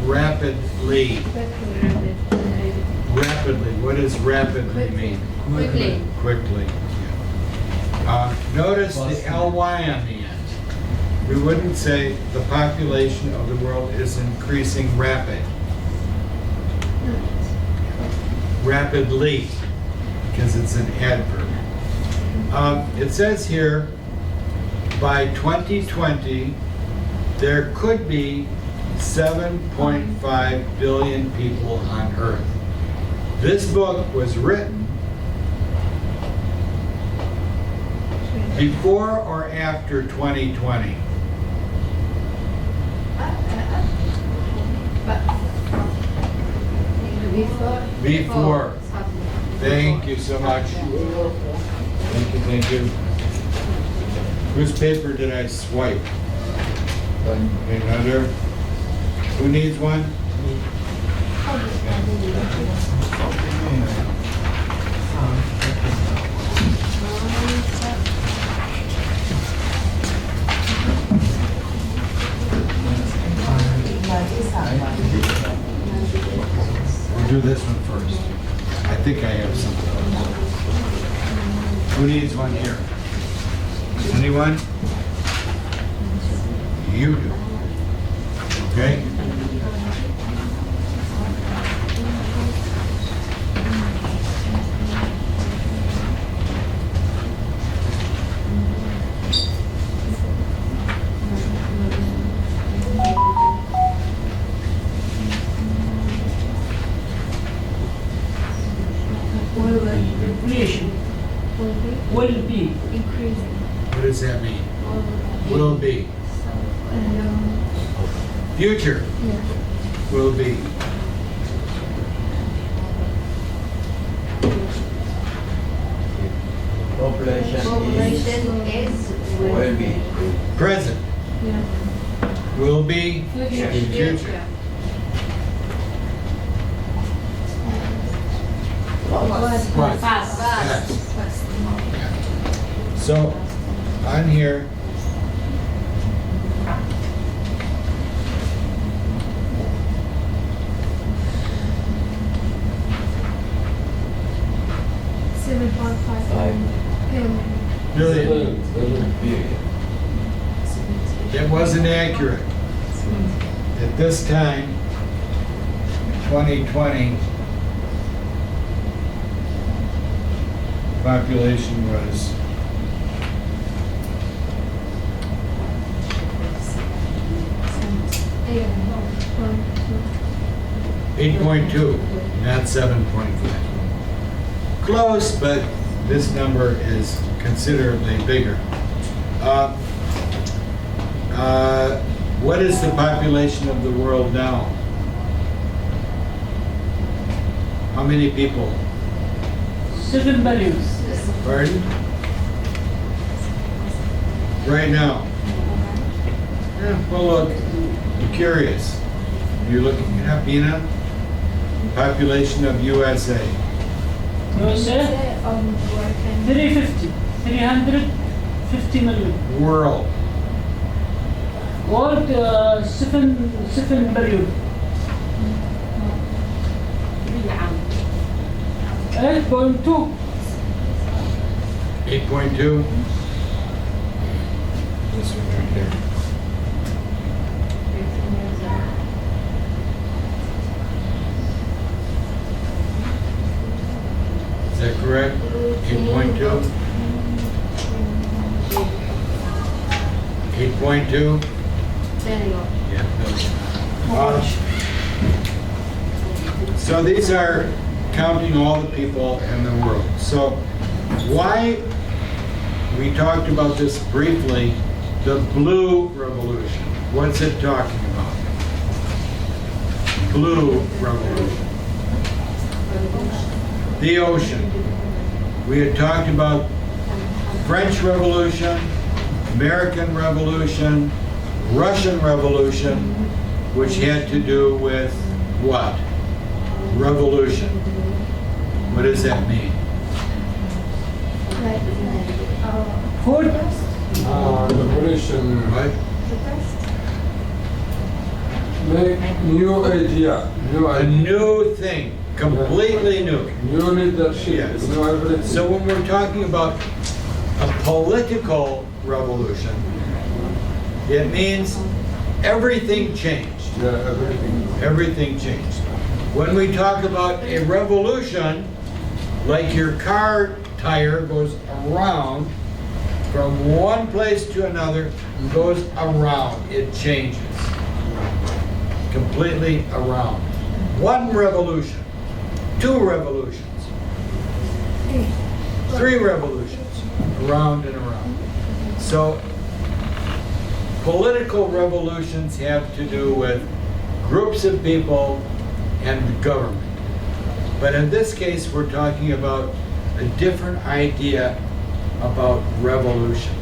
rapidly. Rapidly. What does rapidly mean? Quickly. Quickly. Yeah. Notice the ly on the end. We wouldn't say the population of the world is increasing rapidly, because it's an adverb. It says here, by 2020, there could be 7.5 billion people on Earth. This book was written before or after 2020? Before. Thank you so much. Thank you. Whose paper did I swipe? Another? Who needs one? We'll do this one first. I think I have something. Who needs one here? Anyone? You do. Okay? Population. Will be. Increasing. What does that mean? Will be. Future. Will be. Population is Will be. Present. Will be. Future. What? Yes. So, on here, billion. It wasn't accurate. At this time, 2020, population was 8.2, not 7.5. Close, but this number is considerably bigger. What is the population of the world now? How many people? 7 billion. Pardon? Right now? Yeah, well, look, I'm curious. You're looking it up, Ina? Population of USA. USA 350 million. World. World 7 billion. 8.2. 8.2? This one right here. Is that correct? 8.2? 8.2? There you go. Yeah. So these are counting all the people in the world. So why, we talked about this briefly, the blue revolution. What's it talking about? Blue revolution. The ocean. We had talked about French Revolution, American Revolution, Russian Revolution, which had to do with what? Revolution. What does that mean? Food. Revolution, What? make new idea, new A idea, new thing, completely new. new leadership, Yes. new everything. So when we're talking about a political revolution, it means everything changed. Yeah, everything. Everything changed. When we talk about a revolution, like your car tire goes around from one place to another, goes around, it changes. Completely around. One revolution, 2 revolutions, 3 revolutions, around and around. So political revolutions have to do with groups of people and the government. But in this case, we're talking about a different idea about revolution.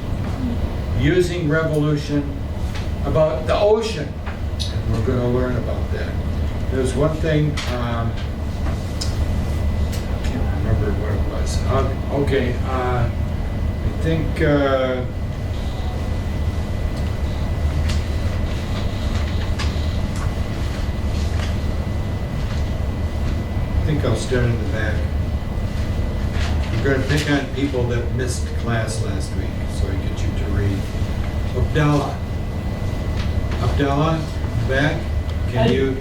Using revolution about the ocean. And we're going to learn about that. There's one thing, I can't remember what it was. Okay, I think, I'll start in the back. We're going to pick on people that missed class last week, so I get you to read. Abdallah. Abdallah, back. Can you?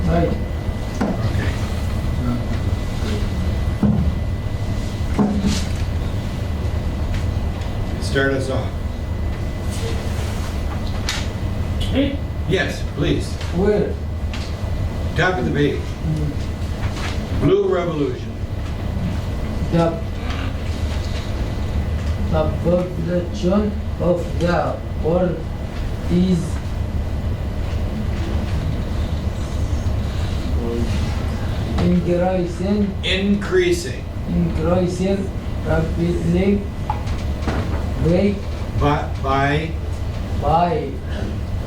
Right. Okay. Start us off. Me? Yes, please. Where? Top of the page. Blue Revolution. The population of the world is Increasing. increasing rapidly By, by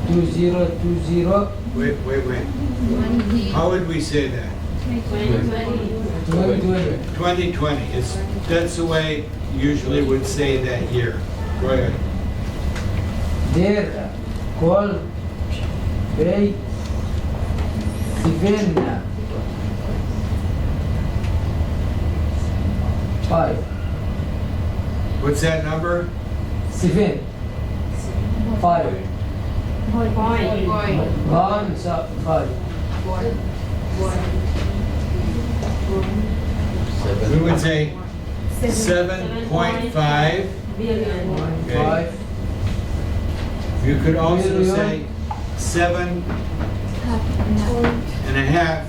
2020 wait. How would we say that? 2020. 2020. That's the way usually would say that year. Go ahead. There could be 5. What's that number? 7. 5. Boy. 1, 5. We would say 7.5. Okay. 5. You could also Billion. say 7 and a half,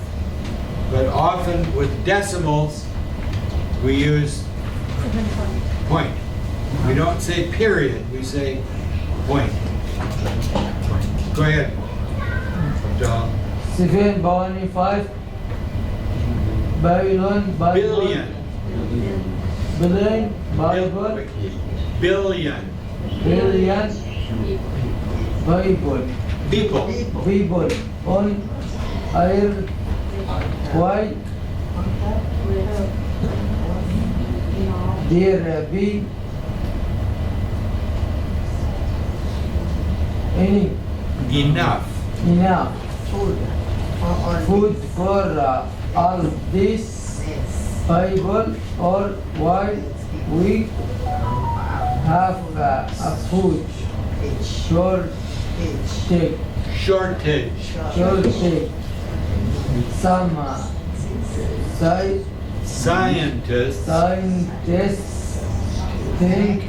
but often with decimals, we use point. We don't say period, we say point. Go ahead, John. 7.5 Babylon Billion. Billion Bible Billion. Billion Bible People. people on air why there be any Enough. enough Food for all. food for all this Yes. Bible or why we have a food H. shortage Shortage. shortage some Scientists scientists think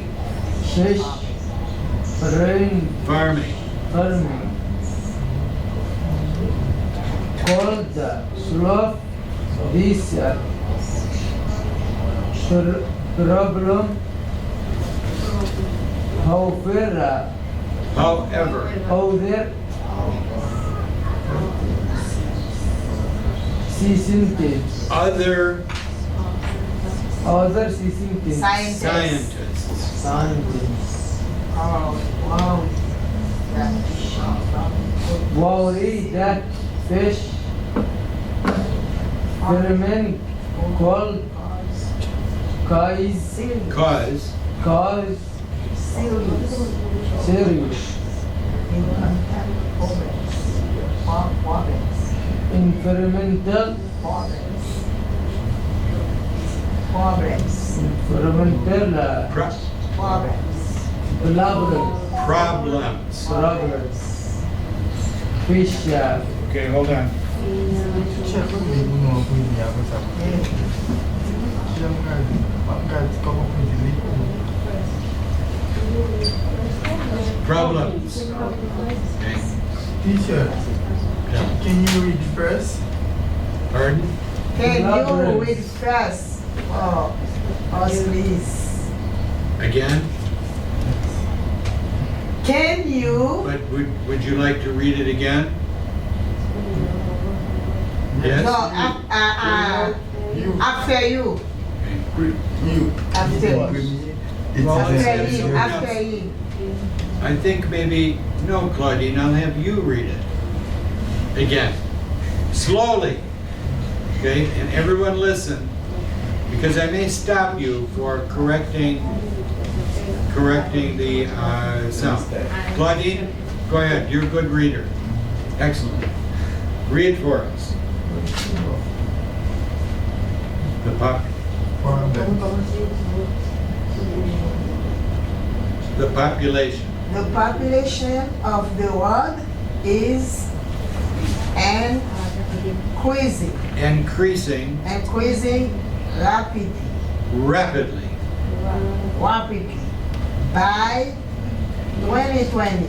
fish brain farming. farming called sloth this problem however However, other scientists other scientists Scientists. scientists Oh, wow. worry that fish ferment called cause cause serious environmental environmental problems. problems fish Okay, hold on. Problems. Okay. Teacher, Yeah. can you read first? Pardon? Can you Elaborate. read first? Oh, us please. Again? Can you? But would you like to read it again? Yes? No, after you. You. After you. After you. After you. I think maybe, no, Claudine, I'll have you read it. Again. Slowly. Okay? And everyone listen. Because I may stop you for correcting the sound. Claudine, go ahead. You're a good reader. Excellent. Read for us. The population. The population of the world is increasing Rapidly. rapidly. By 2020,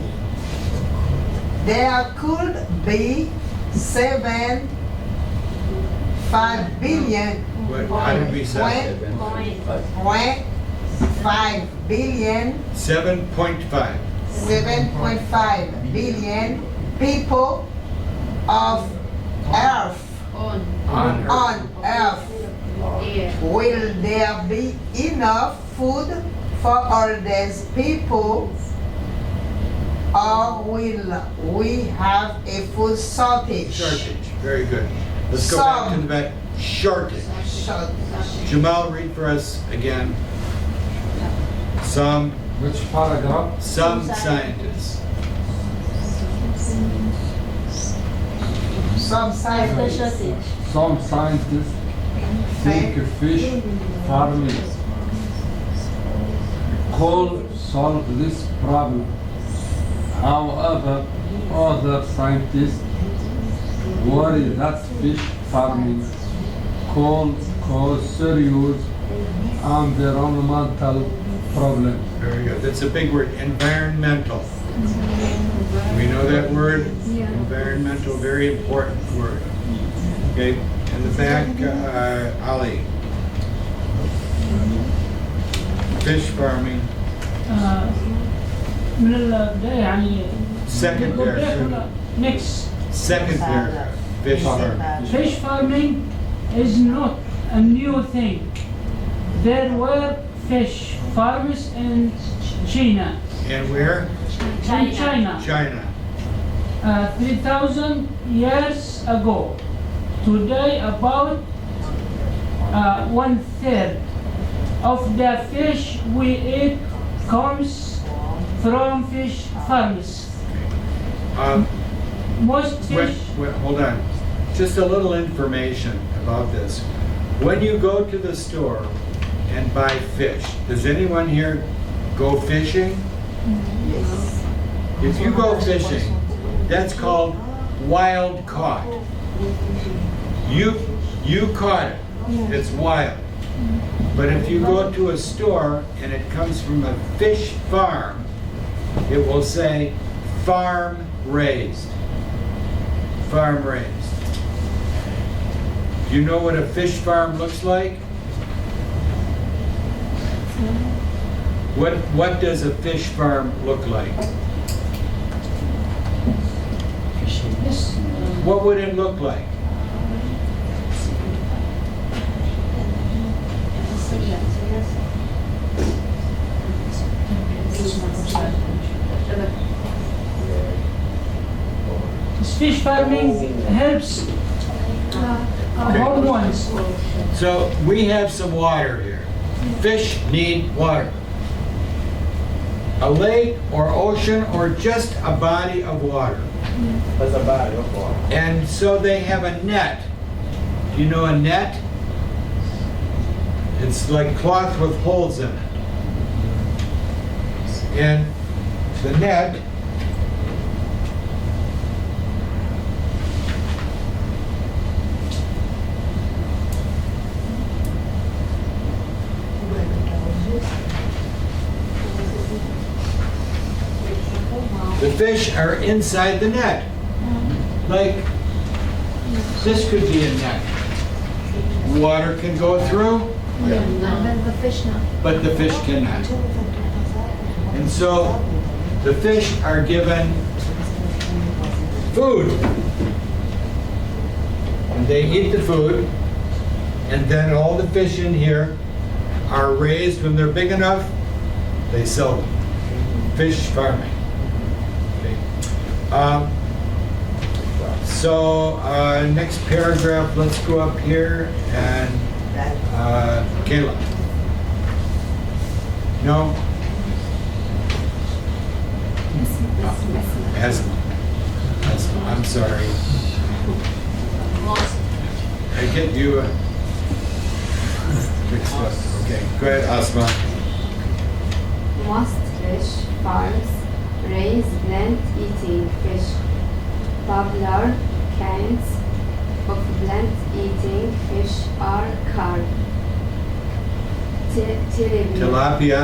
there could be 7.5 billion. How did we say? 5 billion, 7.5. 7.5 billion people of Earth on Earth. Will there be enough food for all these people, or will we have a food shortage? Shortage. Very good. Let's go back to the back. Shortage. Jamal, read for us again. Which paragraph? Some scientists. Some scientists Some scientists think fish farming could solve this problem. However, other scientists worry that fish farming could cause serious environmental problems. Very good. That's a big word. Environmental. We know that word? Environmental, very important word. Okay, in the back, Ali. Fish farming, من البداية يعني second paragraph. next. Second paragraph, fish farming. Fish farming is not a new thing. There were fish farms in China. And where? In China. China. 3,000 years ago. Today, about 1/3 of the fish we eat comes from fish farms. Most fish. Wait, hold on. Just a little information about this. When you go to the store and buy fish, does anyone here go fishing? Yes. If you go fishing, that's called wild caught. You caught it. It's wild. But if you go to a store and it comes from a fish farm, it will say farm raised. Farm raised. Do you know what a fish farm looks like? What does a fish farm look like? Yes. What would it look like? This fish farming helps home ones. So we have some water here. Fish need water. A lake or ocean or just a body of water. There's a body of water. And so they have a net. Do you know a net? It's like cloth with holes in it. And the net the fish are inside the net. Like, this could be a net. Water can go through, The fish not. but the fish cannot. And so the fish are given food. And they eat the food, and then all the fish in here are raised when they're big enough, they sell them. Fish farming. Okay. Next paragraph, let's go up here and Kayla. No? Asma. I'm sorry. I get you mixed up. Okay, go ahead, Asma. Most fish farms raise plant-eating fish. Popular kinds of plant-eating fish are carp, Tilapia.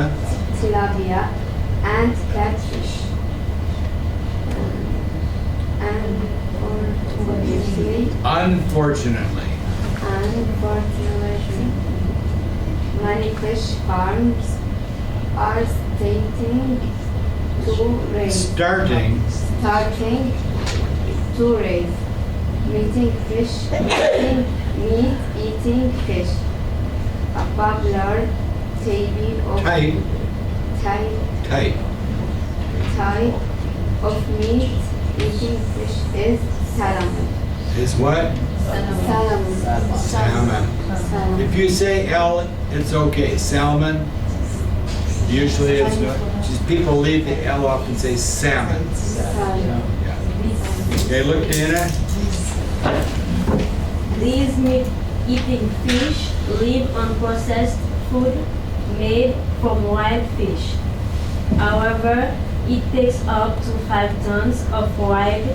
tilapia, and catfish. Unfortunately. Unfortunately, many fish farms are starting to raise meat-eating fish. A popular type of meat-eating fish is salmon. Is what? Salmon. If you say L, it's okay. Salmon. Usually it's not. Just people leave the L off and say salmon. Yeah. Okay, look, Dana. These meat-eating fish live on processed food made from wild fish. However, it takes up to 5 tons of wild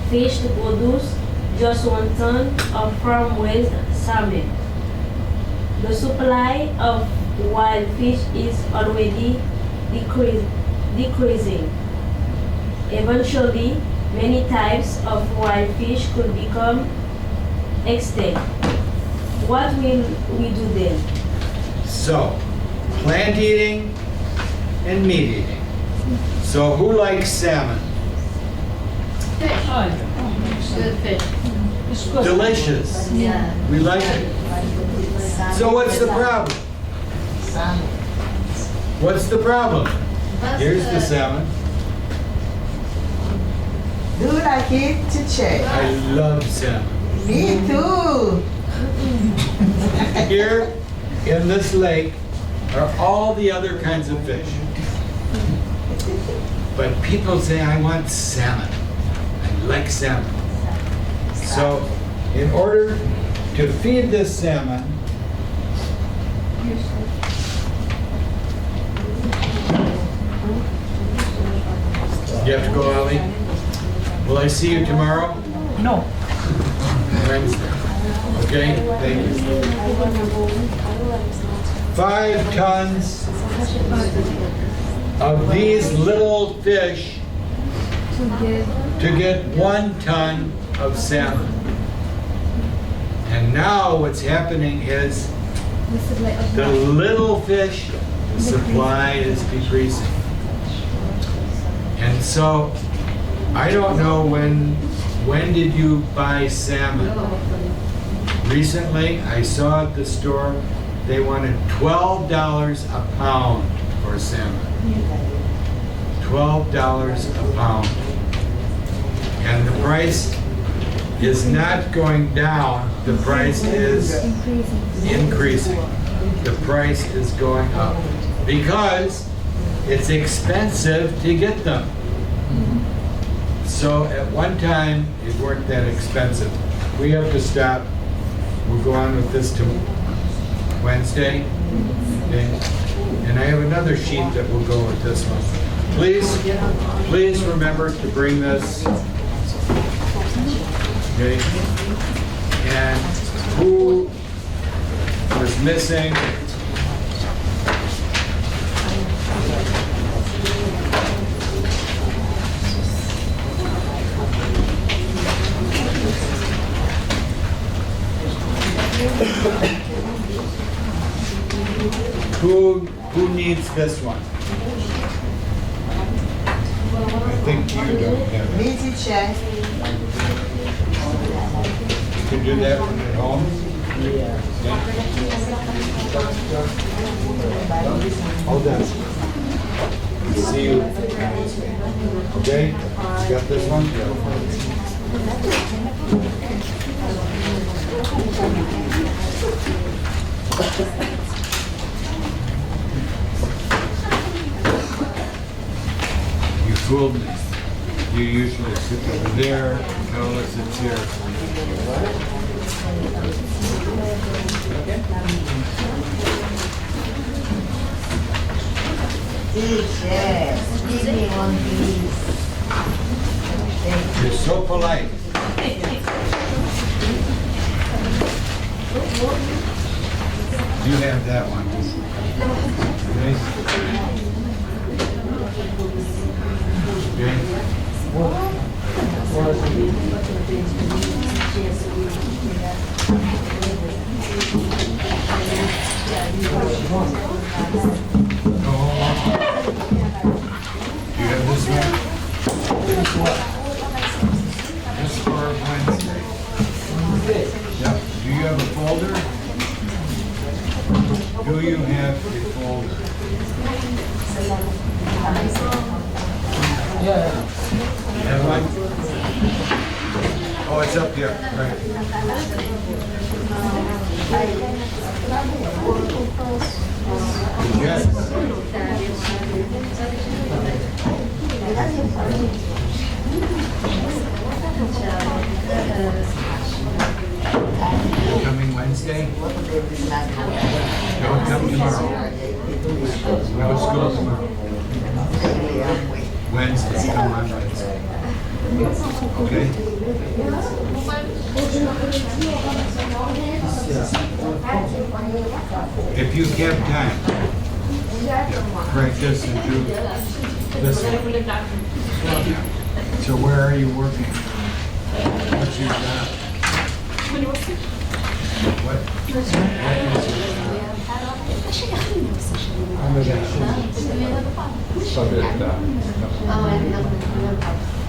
fish to produce just 1 ton of farm-raised salmon. The supply of wild fish is already decreasing. Eventually, many types of wild fish could become extinct. What will we do then? So, plant eating and meat eating. So who likes salmon? Fish, Oh, good fish. it's good. Delicious. Yeah. We like it. So what's the problem? What's the problem? Here's the salmon. Do you like it to check? I love salmon. Me too. Here in this lake are all the other kinds of fish. But people say, I want salmon. I like salmon. So in order to feed this salmon, you have to go, Ali? Will I see you tomorrow? No. Wednesday. Okay, thank you. 5 tons of these little fish to get 1 ton of salmon. And now what's happening is the little fish, the supply is decreasing. And so, I don't know when did you buy salmon? Recently, I saw at the store, they wanted $12 a pound for salmon. $12 a pound. And the price is not going down, the price is increasing. The price is going up because it's expensive to get them. So at one time, it weren't that expensive. We have to stop. We'll go on with this till Wednesday. Okay? And I have another sheet that will go with this one. Please remember to bring this. Okay? And who was missing? Who needs this one? I think you don't have it. Me to check. You can do that one at home? Hold on. See you. Okay? You got this one? You fooled me. You usually sit over there. Carla sits here. Yes. Give me one, please. You're so polite. You have that one. Do you have this one? This for Wednesday. Yep. Do you have a folder? Do you have a folder? Yeah. You have one? Oh, it's up here. Right. Yes. Coming Wednesday? Don't come tomorrow. No school tomorrow. Wednesday, come on Wednesday. Okay? If you have time, practice and do this one. So where are you working? What's your job? What? Ah, ouais, non, non, non.